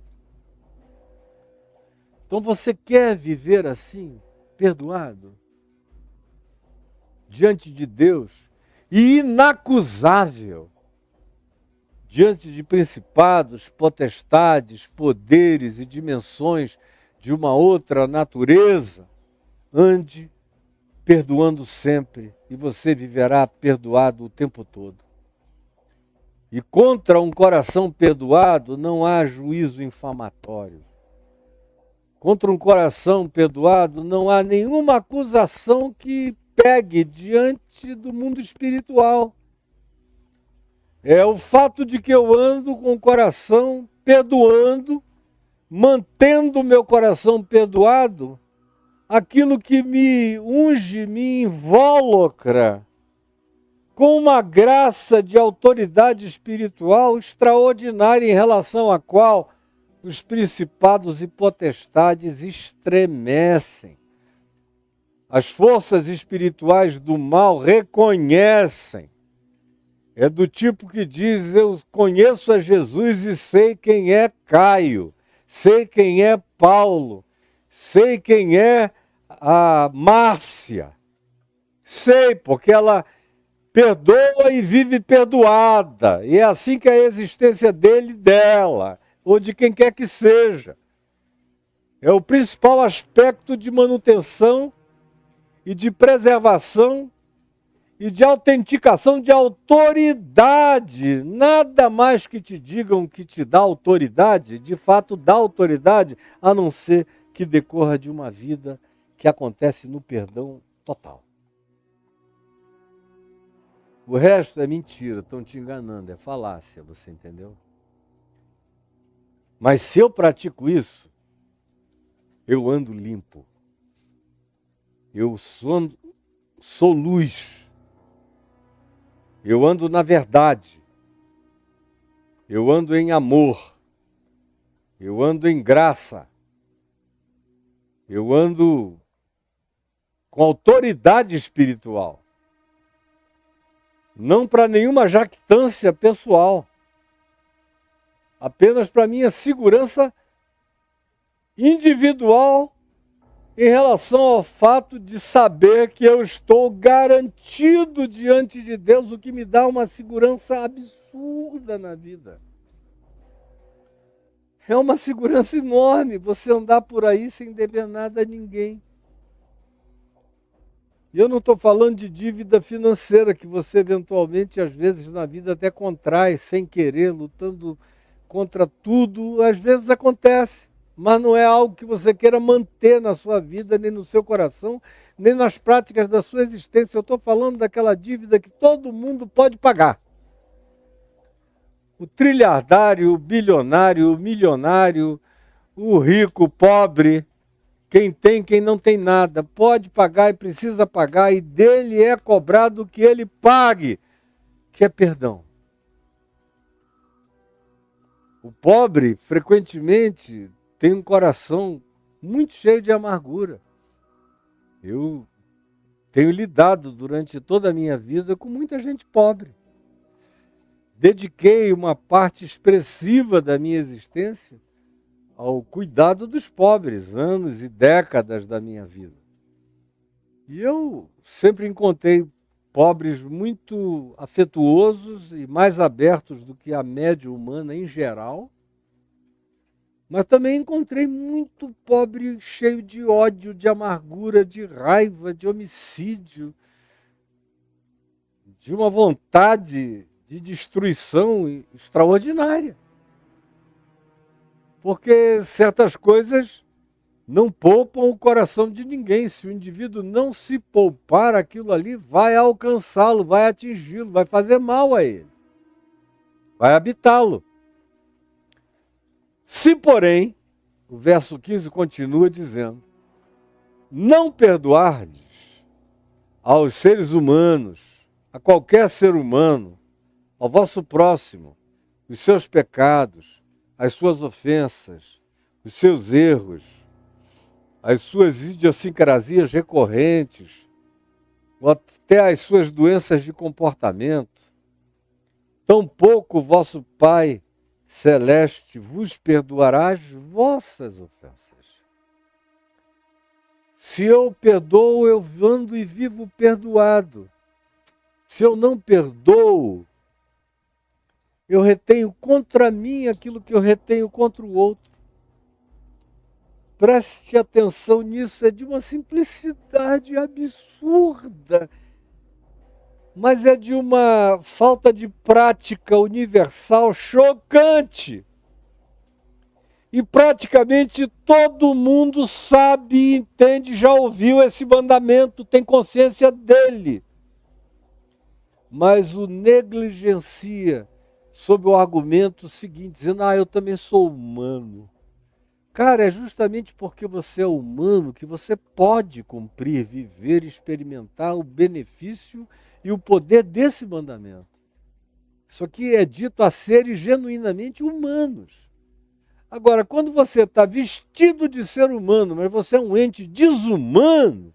Então você quer viver assim, perdoado? diante de Deus e inacusável diante de principados, potestades, poderes e dimensões de uma outra natureza, ande perdoando sempre e você viverá perdoado o tempo todo. E contra um coração perdoado não há juízo infamatório. Contra um coração perdoado não há nenhuma acusação que pegue diante do mundo espiritual. É o fato de que eu ando com o coração perdoando, mantendo o meu coração perdoado, aquilo que me unge, me invólucra com uma graça de autoridade espiritual extraordinária em relação à qual os principados e potestades estremecem. As forças espirituais do mal reconhecem. É do tipo que diz, eu conheço a Jesus e sei quem é Caio, sei quem é Paulo, sei quem é a Márcia. Sei, porque ela perdoa e vive perdoada. E é assim que é a existência dele e dela, ou de quem quer que seja. É o principal aspecto de manutenção e de preservação e de autenticação de autoridade. Nada mais que te digam que te dá autoridade, de fato dá autoridade, a não ser que decorra de uma vida que acontece no perdão total. O resto é mentira, estão te enganando, é falácia, você entendeu? Mas se eu pratico isso, eu ando limpo. Eu sou luz. Eu ando na verdade. Eu ando em amor. Eu ando em graça. Eu ando com autoridade espiritual. Não para nenhuma jactância pessoal. Apenas para minha segurança individual em relação ao fato de saber que eu estou garantido diante de Deus, o que me dá uma segurança absurda na vida. É uma segurança enorme você andar por aí sem dever nada a ninguém. E eu não estou falando de dívida financeira que você eventualmente, às vezes, na vida até contrai, sem querer, lutando contra tudo. Às vezes acontece, mas não é algo que você queira manter na sua vida, nem no seu coração, nem nas práticas da sua existência. Eu estou falando daquela dívida que todo mundo pode pagar. O trilhardário, o bilionário, o milionário, o rico, o pobre, quem tem, quem não tem nada, pode pagar e precisa pagar, e dele é cobrado o que ele pague, que é perdão. O pobre, frequentemente, tem um coração muito cheio de amargura. Eu tenho lidado durante toda a minha vida com muita gente pobre. Dediquei uma parte expressiva da minha existência ao cuidado dos pobres, anos e décadas da minha vida. E eu sempre encontrei pobres muito afetuosos e mais abertos do que a média humana em geral, mas também encontrei muito pobre cheio de ódio, de amargura, de raiva, de homicídio, de uma vontade de destruição extraordinária. Porque certas coisas não poupam o coração de ninguém. Se o indivíduo não se poupar, aquilo ali vai alcançá-lo, vai atingi-lo, vai fazer mal a ele, vai habitá-lo. Se, porém, o verso 15 continua dizendo, não perdoardes aos seres humanos, a qualquer ser humano, ao vosso próximo, os seus pecados, as suas ofensas, os seus erros, as suas idiosincrasias recorrentes, ou até as suas doenças de comportamento, tampouco o vosso Pai Celeste vos perdoará as vossas ofensas. Se eu perdoo, eu ando e vivo perdoado. Se eu não perdoo, eu retenho contra mim aquilo que eu retenho contra o outro. Preste atenção nisso, é de uma simplicidade absurda, mas é de uma falta de prática universal chocante. E praticamente todo mundo sabe, entende, já ouviu esse mandamento, tem consciência dele. Mas o negligencia sob o argumento seguinte, dizendo, eu também sou humano. Cara, é justamente porque você é humano que você pode cumprir, viver, experimentar o benefício e o poder desse mandamento. Isso aqui é dito a seres genuinamente humanos. Agora, quando você está vestido de ser humano, mas você é um ente desumano,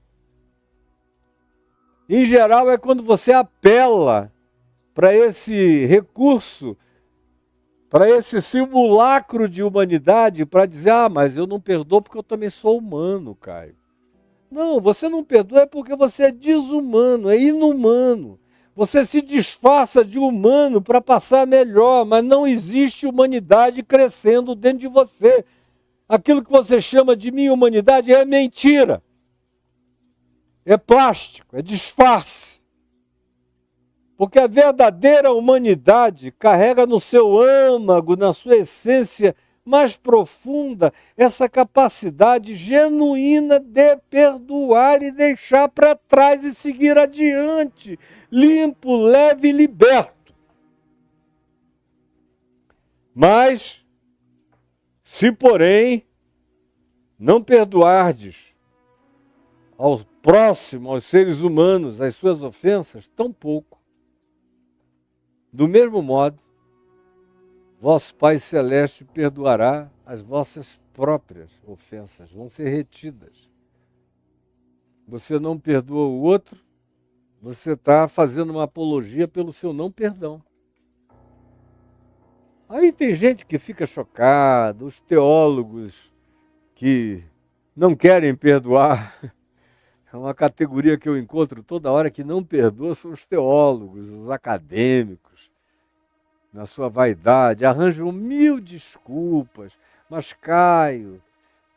em geral é quando você apela para esse recurso, para esse simulacro de humanidade, para dizer, mas eu não perdoo porque eu também sou humano, Caio. Não, você não perdoa é porque você é desumano, é inumano. Você se disfarça de humano para passar melhor, mas não existe humanidade crescendo dentro de você. Aquilo que você chama de minha humanidade é mentira. É plástico, é disfarce. Porque a verdadeira humanidade carrega no seu âmago, na sua essência mais profunda, essa capacidade genuína de perdoar e deixar para trás e seguir adiante, limpo, leve e liberto. Mas, se porém não perdoardes ao próximo, aos seres humanos, as suas ofensas, tampouco. Do mesmo modo, vosso Pai Celeste perdoará as vossas próprias ofensas, vão ser retidas. Você não perdoa o outro, você está fazendo uma apologia pelo seu não perdão. Aí tem gente que fica chocada, os teólogos que não querem perdoar. É uma categoria que eu encontro toda hora que não perdoa, são os teólogos, os acadêmicos. Na sua vaidade, arranjam 1000 desculpas, mas Caio,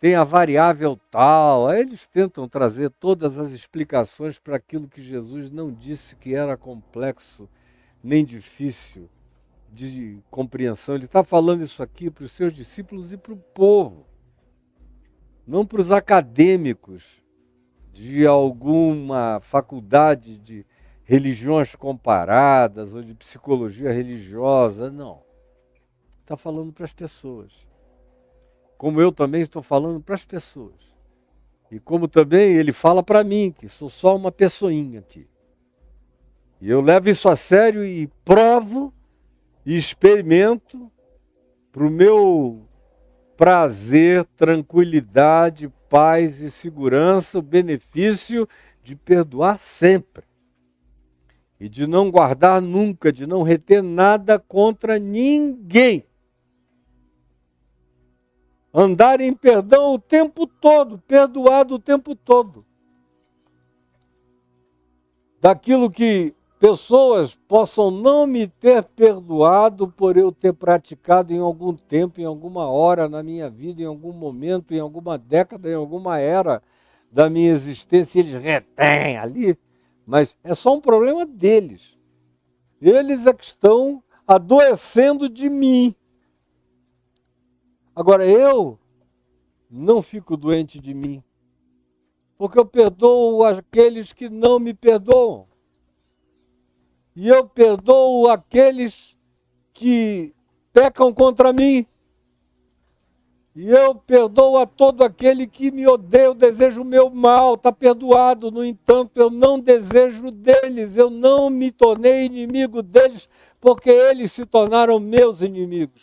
tem a variável tal. Aí eles tentam trazer todas as explicações para aquilo que Jesus não disse que era complexo, nem difícil de compreensão. Ele está falando isso aqui para os seus discípulos e para o povo, não para os acadêmicos de alguma faculdade de religiões comparadas ou de psicologia religiosa, não. Está falando para as pessoas. Como eu também estou falando para as pessoas. E como também ele fala para mim, que sou só uma pessoinha aqui. E eu levo isso a sério e provo e experimento para o meu prazer, tranquilidade, paz e segurança, o benefício de perdoar sempre. E de não guardar nunca, de não reter nada contra ninguém. Andar em perdão o tempo todo, perdoado o tempo todo. Daquilo que pessoas possam não me ter perdoado por eu ter praticado em algum tempo, em alguma hora na minha vida, em algum momento, em alguma década, em alguma era da minha existência, eles retêm ali. Mas é só um problema deles. Eles é que estão adoecendo de mim. Agora, eu não fico doente de mim, porque eu perdoo aqueles que não me perdoam. E eu perdoo aqueles que pecam contra mim. E eu perdoo a todo aquele que me odeia, eu desejo o meu mal, está perdoado. No entanto, eu não desejo deles, eu não me tornei inimigo deles, porque eles se tornaram meus inimigos.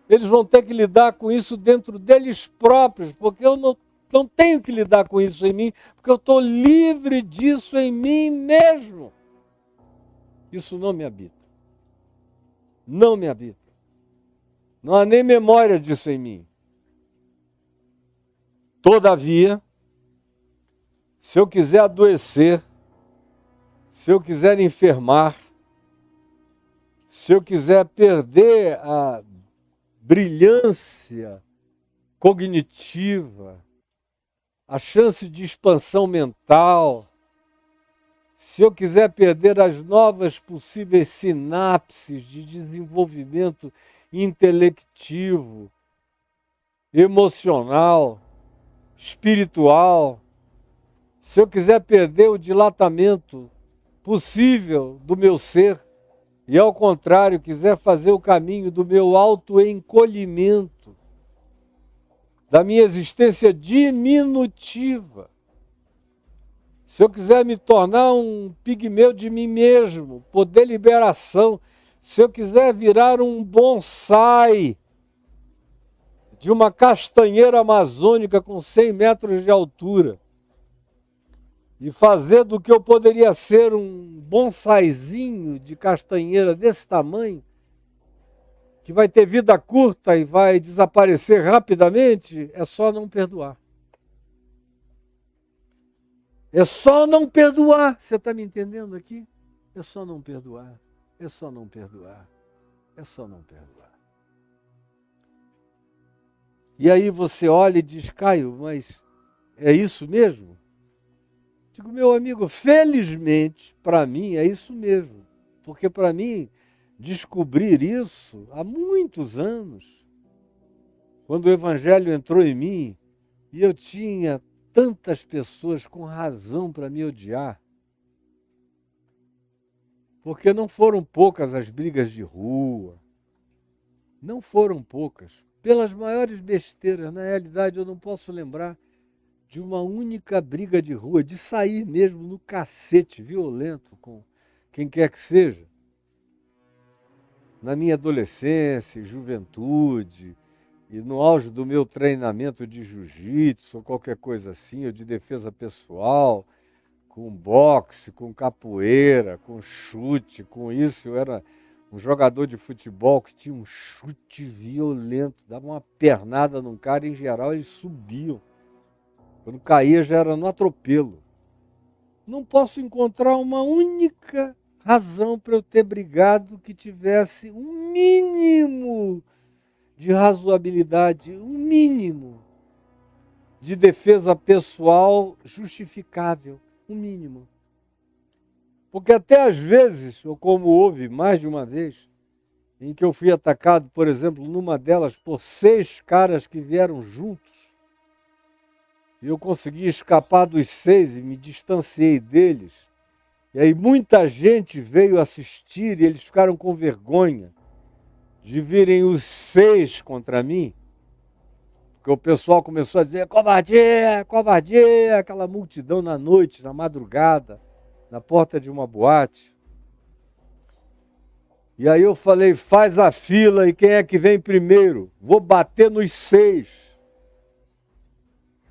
Eles vão ter que lidar com isso dentro deles próprios, porque eu não tenho que lidar com isso em mim, porque eu estou livre disso em mim mesmo. Isso não me habita. Não me habita. Não há nem memória disso em mim. Todavia, se eu quiser adoecer, se eu quiser enfermar, se eu quiser perder a brilhância cognitiva, a chance de expansão mental, se eu quiser perder as novas possíveis sinapses de desenvolvimento intelectivo, emocional, espiritual, se eu quiser perder o dilatamento possível do meu ser, e ao contrário, quiser fazer o caminho do meu autoencolhimento, da minha existência diminutiva, se eu quiser me tornar um pigmeu de mim mesmo, poder liberação, se eu quiser virar um bonsai de uma castanheira amazônica com 100 metros de altura e fazer do que eu poderia ser um bonsaizinho de castanheira desse tamanho, que vai ter vida curta e vai desaparecer rapidamente, é só não perdoar. É só não perdoar. Você está me entendendo aqui? É só não perdoar. É só não perdoar. É só não perdoar. E aí você olha e diz, Caio, mas é isso mesmo? Digo, meu amigo, felizmente, para mim, é isso mesmo. Porque para mim, descobrir isso há muitos anos, quando o Evangelho entrou em mim, e eu tinha tantas pessoas com razão para me odiar, porque não foram poucas as brigas de rua, não foram poucas, pelas maiores besteiras. Na realidade, eu não posso lembrar de uma única briga de rua, de sair mesmo no cacete violento com quem quer que seja. Na minha adolescência, juventude, e no auge do meu treinamento de jiu-jitsu, ou qualquer coisa assim, ou de defesa pessoal, com boxe, com capoeira, com chute, com isso, eu era um jogador de futebol que tinha um chute violento, dava uma pernada num cara, em geral eles subiam. Quando caía já era no atropelo. Não posso encontrar uma única razão para eu ter brigado que tivesse um mínimo de razoabilidade, um mínimo de defesa pessoal justificável, um mínimo. Porque até às vezes, ou como houve mais de uma vez, em que eu fui atacado, por exemplo, numa delas por 6 caras que vieram juntos, e eu consegui escapar dos 6 e me distanciei deles, e aí muita gente veio assistir e eles ficaram com vergonha de virem os 6 contra mim, porque o pessoal começou a dizer covardia, covardia, aquela multidão na noite, na madrugada, na porta de uma boate. E aí eu falei, faz a fila e quem é que vem primeiro? Vou bater nos 6.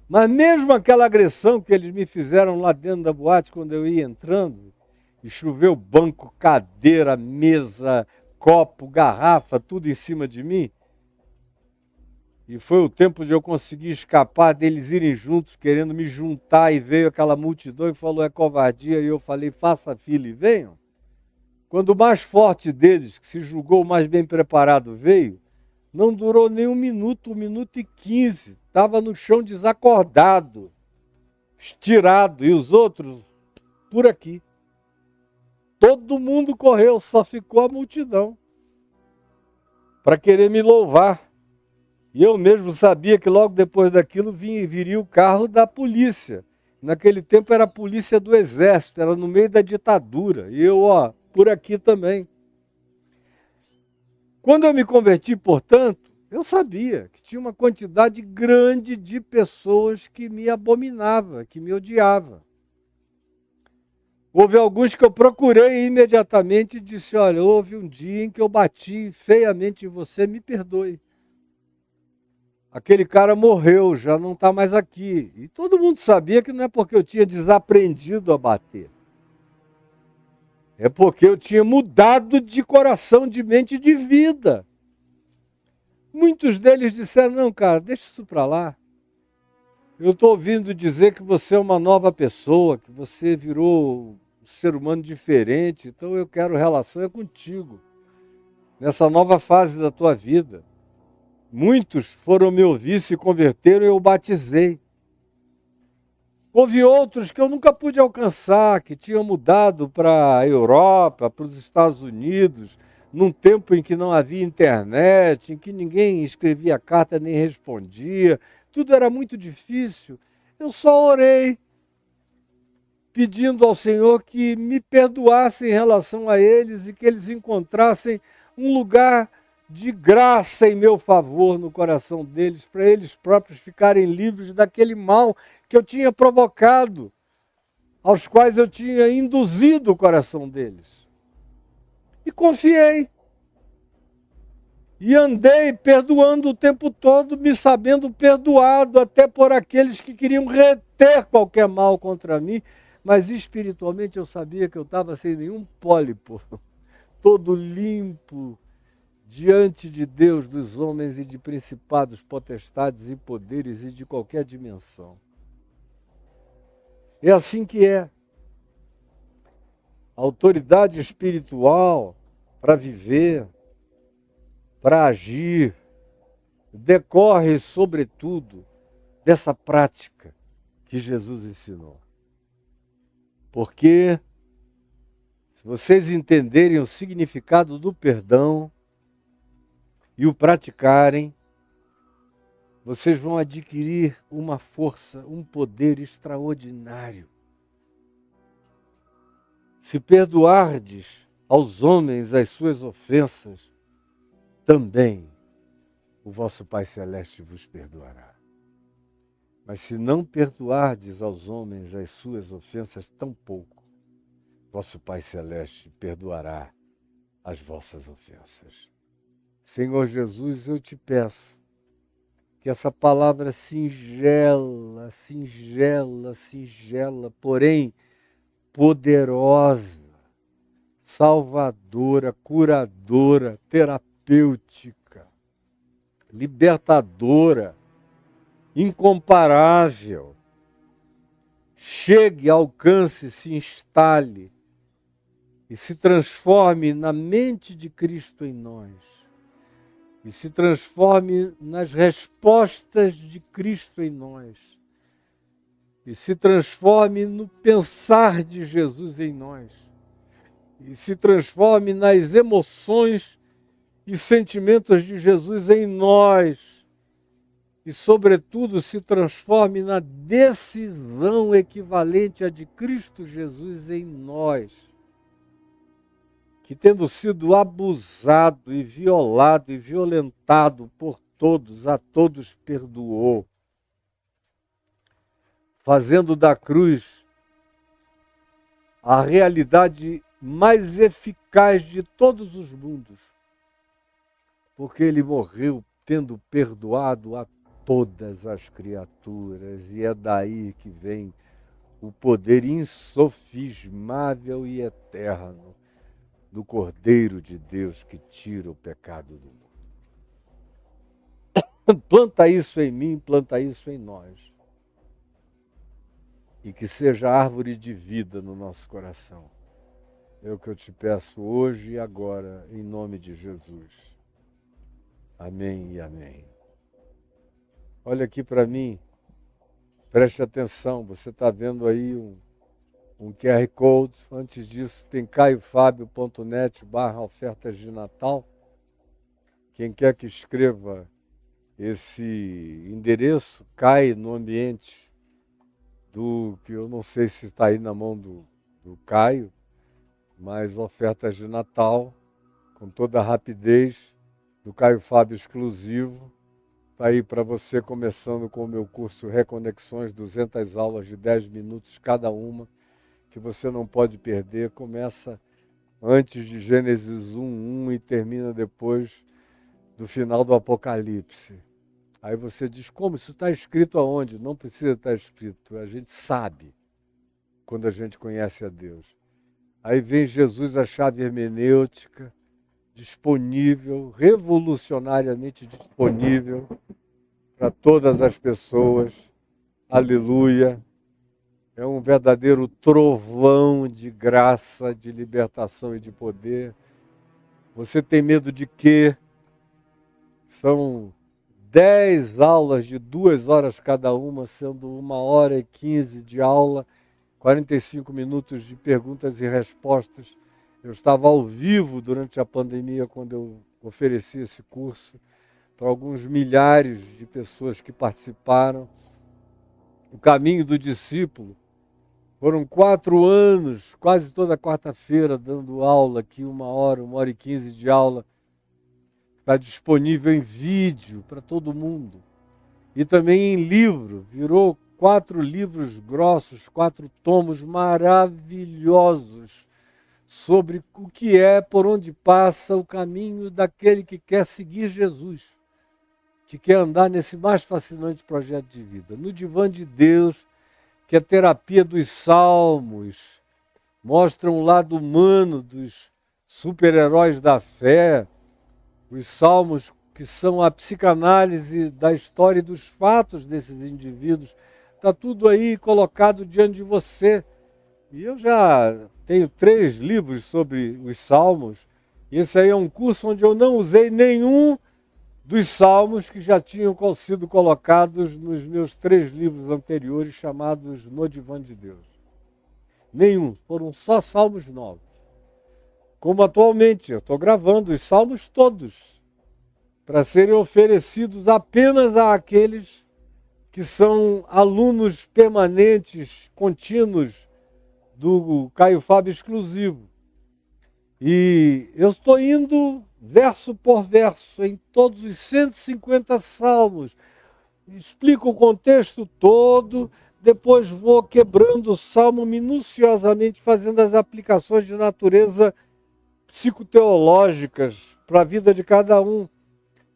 Mas mesmo aquela agressão que eles me fizeram lá dentro da boate, quando eu ia entrando, e choveu banco, cadeira, mesa, copo, garrafa, tudo em cima de mim, e foi o tempo de eu conseguir escapar deles irem juntos, querendo me juntar, e veio aquela multidão e falou, é covardia, e eu falei, faça a fila e venham. Quando o mais forte deles, que se julgou o mais bem preparado, veio, não durou nem 1 minuto, 1 minuto e 15, estava no chão desacordado, estirado, e os outros por aqui. Todo mundo correu, só ficou a multidão para querer me louvar. E eu mesmo sabia que logo depois daquilo viria o carro da polícia. Naquele tempo era a polícia do exército, era no meio da ditadura. E eu, por aqui também. Quando eu me converti, portanto, eu sabia que tinha uma quantidade grande de pessoas que me abominava, que me odiava. Houve alguns que eu procurei imediatamente e disse, olha, houve um dia em que eu bati feiamente em você, me perdoe. Aquele cara morreu, já não está mais aqui. E todo mundo sabia que não é porque eu tinha desaprendido a bater. É porque eu tinha mudado de coração, de mente e de vida. Muitos deles disseram, não, cara, deixa isso para lá. Eu estou ouvindo dizer que você é uma nova pessoa, que você virou um ser humano diferente, então eu quero relação contigo, nessa nova fase da tua vida. Muitos foram me ouvir, se converteram e eu batizei. Houve outros que eu nunca pude alcançar, que tinham mudado para a Europa, para os Estados Unidos, num tempo em que não havia internet, em que ninguém escrevia carta nem respondia, tudo era muito difícil. Eu só orei, pedindo ao Senhor que me perdoasse em relação a eles e que eles encontrassem um lugar de graça em meu favor no coração deles, para eles próprios ficarem livres daquele mal que eu tinha provocado, aos quais eu tinha induzido o coração deles. E confiei. E andei perdoando o tempo todo, me sabendo perdoado até por aqueles que queriam reter qualquer mal contra mim, mas espiritualmente eu sabia que eu estava sem nenhum pólipo, todo limpo, diante de Deus, dos homens e de principados, potestades e poderes e de qualquer dimensão. É assim que é. A autoridade espiritual para viver, para agir, decorre, sobretudo, dessa prática que Jesus ensinou. Porque, se vocês entenderem o significado do perdão e o praticarem, vocês vão adquirir uma força, um poder extraordinário. Se perdoardes aos homens as suas ofensas, também o vosso Pai Celeste vos perdoará. Mas se não perdoardes aos homens as suas ofensas, tampouco vosso Pai Celeste perdoará as vossas ofensas. Senhor Jesus, eu te peço que essa palavra singela, singela, singela, porém poderosa, salvadora, curadora, terapêutica, libertadora, incomparável, chegue, alcance, se instale e se transforme na mente de Cristo em nós. E se transforme nas respostas de Cristo em nós. E se transforme no pensar de Jesus em nós. E se transforme nas emoções e sentimentos de Jesus em nós. E, sobretudo, se transforme na decisão equivalente à de Cristo Jesus em nós, que, tendo sido abusado e violado e violentado por todos, a todos perdoou, fazendo da cruz a realidade mais eficaz de todos os mundos, porque ele morreu tendo perdoado a todas as criaturas, e é daí que vem o poder insofismável e eterno do Cordeiro de Deus que tira o pecado do mundo. Planta isso em mim, planta isso em nós. E que seja árvore de vida no nosso coração. É o que eu te peço hoje e agora, em nome de Jesus. Amém e amém. Olha aqui para mim, preste atenção, você está vendo aí um QR Code. Antes disso tem caiofabio.net/ofertas de Natal. Quem quer que escreva esse endereço, cai no ambiente do que eu não sei se está aí na mão do Caio, mas ofertas de Natal, com toda a rapidez, do Caio Fábio exclusivo. Está aí para você, começando com o meu curso Reconexões, 200 aulas de 10 minutos cada uma, que você não pode perder. Começa antes de Gênesis 1:1 e termina depois do final do Apocalipse. Aí você diz, como? Isso está escrito aonde? Não precisa estar escrito, a gente sabe quando a gente conhece a Deus. Aí vem Jesus, a chave hermenêutica, disponível, revolucionariamente disponível para todas as pessoas, Aleluia. É um verdadeiro trovão de graça, de libertação e de poder. Você tem medo de quê? São 10 aulas de 2 horas cada uma, sendo 1h15 de aula, 45 minutos de perguntas e respostas. Eu estava ao vivo durante a pandemia quando eu ofereci esse curso para alguns milhares de pessoas que participaram. O caminho do discípulo. Foram 4 anos, quase toda quarta-feira, dando aula aqui, 1h, 1h15 de aula. Está disponível em vídeo para todo mundo. E também em livro. Virou 4 livros grossos, 4 tomos maravilhosos sobre o que é, por onde passa o caminho daquele que quer seguir Jesus, que quer andar nesse mais fascinante projeto de vida. No Divã de Deus, que a terapia dos salmos mostra um lado humano dos super-heróis da fé, os salmos que são a psicanálise da história e dos fatos desses indivíduos. Está tudo aí colocado diante de você. E eu já tenho 3 livros sobre os salmos, e esse aí é um curso onde eu não usei nenhum dos salmos que já tinham sido colocados nos meus 3 livros anteriores, chamados No Divã de Deus. Nenhum, foram só salmos novos. Como atualmente, eu estou gravando os salmos todos, para serem oferecidos apenas àqueles que são alunos permanentes, contínuos, do Caio Fábio Exclusivo. E eu estou indo verso por verso em todos os 150 salmos. Explico o contexto todo, depois vou quebrando o salmo minuciosamente, fazendo as aplicações de natureza psicoteológicas para a vida de cada um.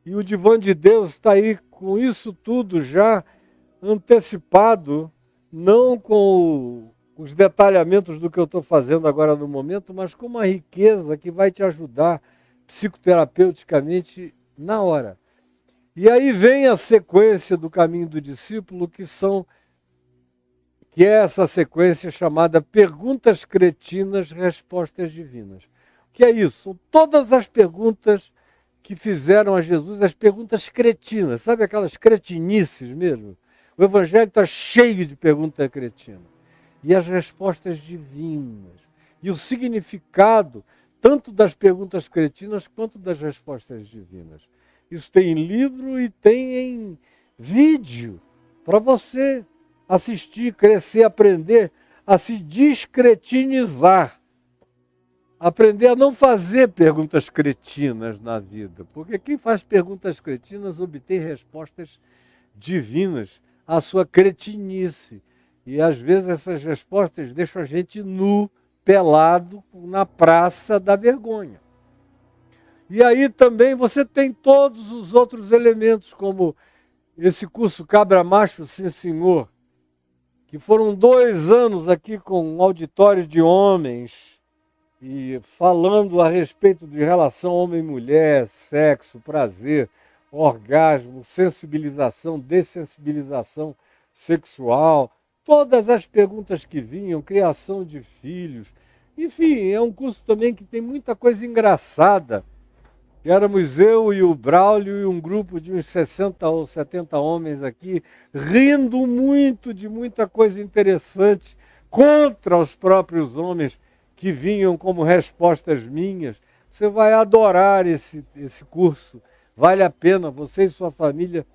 E o Divã de Deus está aí com isso tudo já antecipado, não com os detalhamentos do que eu estou fazendo agora no momento, mas com uma riqueza que vai te ajudar psicoterapeuticamente na hora. E aí vem a sequência do caminho do discípulo, que é essa sequência chamada perguntas cretinas, respostas divinas. O que é isso? São todas as perguntas que fizeram a Jesus, as perguntas cretinas, sabe aquelas cretinices mesmo? O Evangelho está cheio de perguntas cretinas. E as respostas divinas. E o significado, tanto das perguntas cretinas quanto das respostas divinas. Isso tem em livro e tem em vídeo, para você assistir, crescer, aprender a se descretinizar. Aprender a não fazer perguntas cretinas na vida. Porque quem faz perguntas cretinas obtém respostas divinas à sua cretinice. E às vezes essas respostas deixam a gente nu, pelado, na praça da vergonha. E aí também você tem todos os outros elementos, como esse curso Cabra Macho, Sim Senhor, que foram 2 anos aqui com um auditório de homens, e falando a respeito de relação homem-mulher, sexo, prazer, orgasmo, sensibilização, dessensibilização sexual, todas as perguntas que vinham, criação de filhos. Enfim, é um curso também que tem muita coisa engraçada. Éramos eu e o Braulio e um grupo de uns 60 ou 70 homens aqui, rindo muito de muita coisa interessante contra os próprios homens que vinham como respostas minhas. Você vai adorar esse curso. Vale a pena, você e sua família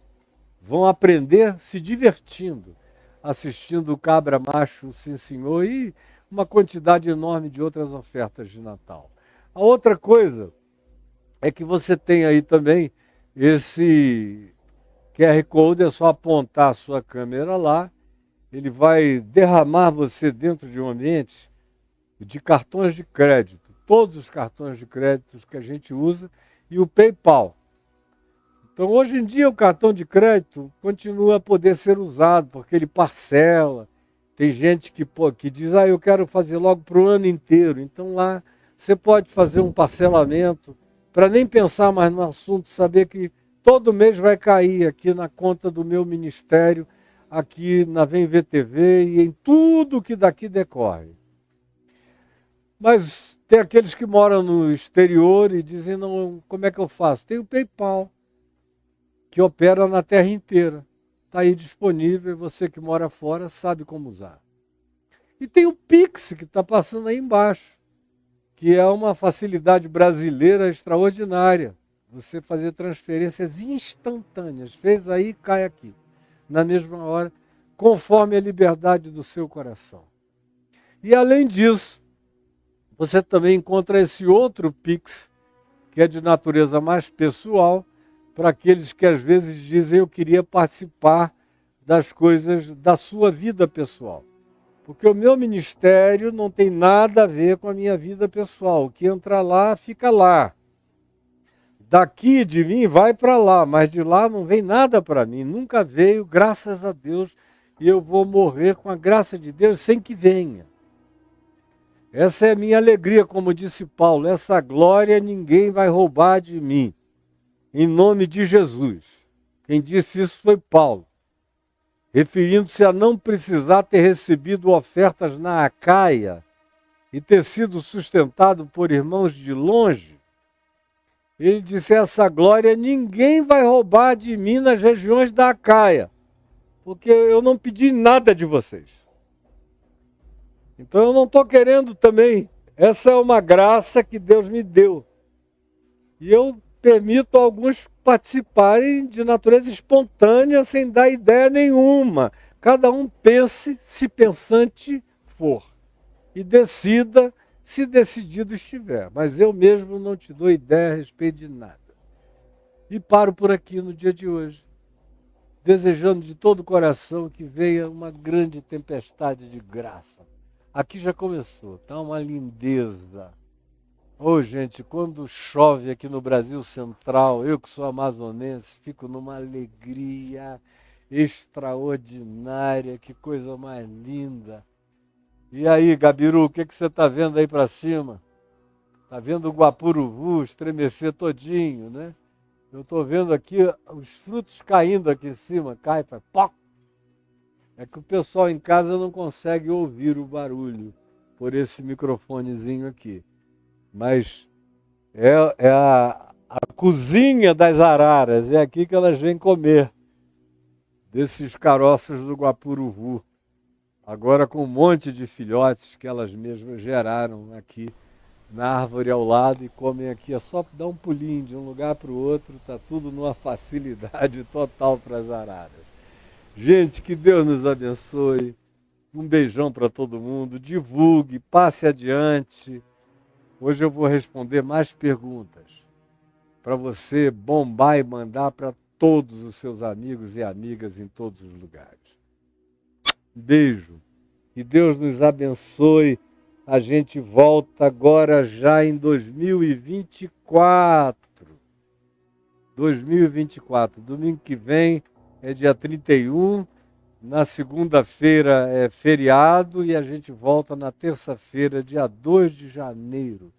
vão aprender se divertindo, assistindo o Cabra Macho, Sim Senhor, e uma quantidade enorme de outras ofertas de Natal. A outra coisa é que você tem aí também esse QR Code, é só apontar a sua câmera lá, ele vai derramar você dentro de um ambiente de cartões de crédito, todos os cartões de crédito que a gente usa, e o PayPal. Então, hoje em dia, o cartão de crédito continua a poder ser usado, porque ele parcela. Tem gente que diz, eu quero fazer logo para o ano inteiro. Então, lá você pode fazer um parcelamento, para nem pensar mais no assunto, saber que todo mês vai cair aqui na conta do meu ministério aqui na Vem Ver TV e em tudo que daqui decorre. Mas tem aqueles que moram no exterior e dizem, não, como é que eu faço? Tem o PayPal, que opera na terra inteira. Está aí disponível, você que mora fora sabe como usar. E tem o Pix, que está passando aí embaixo, que é uma facilidade brasileira extraordinária. Você fazer transferências instantâneas. Fez aí, cai aqui, na mesma hora, conforme a liberdade do seu coração. E além disso, você também encontra esse outro Pix, que é de natureza mais pessoal, para aqueles que às vezes dizem eu queria participar das coisas da sua vida pessoal. Porque o meu ministério não tem nada a ver com a minha vida pessoal. O que entra lá, fica lá. Daqui de mim vai para lá, mas de lá não vem nada para mim. Nunca veio, graças a Deus, e eu vou morrer com a graça de Deus sem que venha. Essa é a minha alegria, como disse Paulo. Essa glória ninguém vai roubar de mim. Em nome de Jesus. Quem disse isso foi Paulo, referindo-se a não precisar ter recebido ofertas na Acaia e ter sido sustentado por irmãos de longe. Ele disse, essa glória ninguém vai roubar de mim nas regiões da Acaia, porque eu não pedi nada de vocês. Então eu não estou querendo também, essa é uma graça que Deus me deu. E eu permito alguns participarem de natureza espontânea, sem dar ideia nenhuma. Cada um pense, se pensante for, e decida, se decidido estiver. Mas eu mesmo não te dou ideia a respeito de nada. E paro por aqui no dia de hoje, desejando de todo o coração que venha uma grande tempestade de graça. Aqui já começou, está uma lindeza. Ô, gente, quando chove aqui no Brasil Central, eu que sou amazonense, fico numa alegria extraordinária, que coisa mais linda. E aí, Gabiru, o que você está vendo aí para cima? Está vendo o Guapuruvu estremecer todinho, né? Eu estou vendo aqui os frutos caindo aqui em cima, cai, faz pó. É que o pessoal em casa não consegue ouvir o barulho por esse microfonezinho aqui. Mas é a cozinha das araras, é aqui que elas vêm comer, desses caroços do Guapuruvu. Agora com um monte de filhotes que elas mesmas geraram aqui na árvore ao lado e comem aqui. É só dar um pulinho de um lugar para o outro, está tudo numa facilidade total para as araras. Gente, que Deus nos abençoe. Um beijão para todo mundo. Divulgue, passe adiante. Hoje eu vou responder mais perguntas para você bombar e mandar para todos os seus amigos e amigas em todos os lugares. Beijo. Que Deus nos abençoe. A gente volta agora já em 2024. 2024. Domingo que vem é dia 31. Na segunda-feira é feriado e a gente volta na terça-feira, dia 2 de janeiro,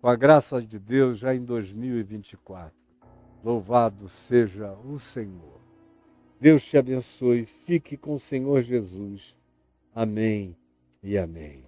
com a graça de Deus, já em 2024. Louvado seja o Senhor. Deus te abençoe, fique com o Senhor Jesus. Amém e amém.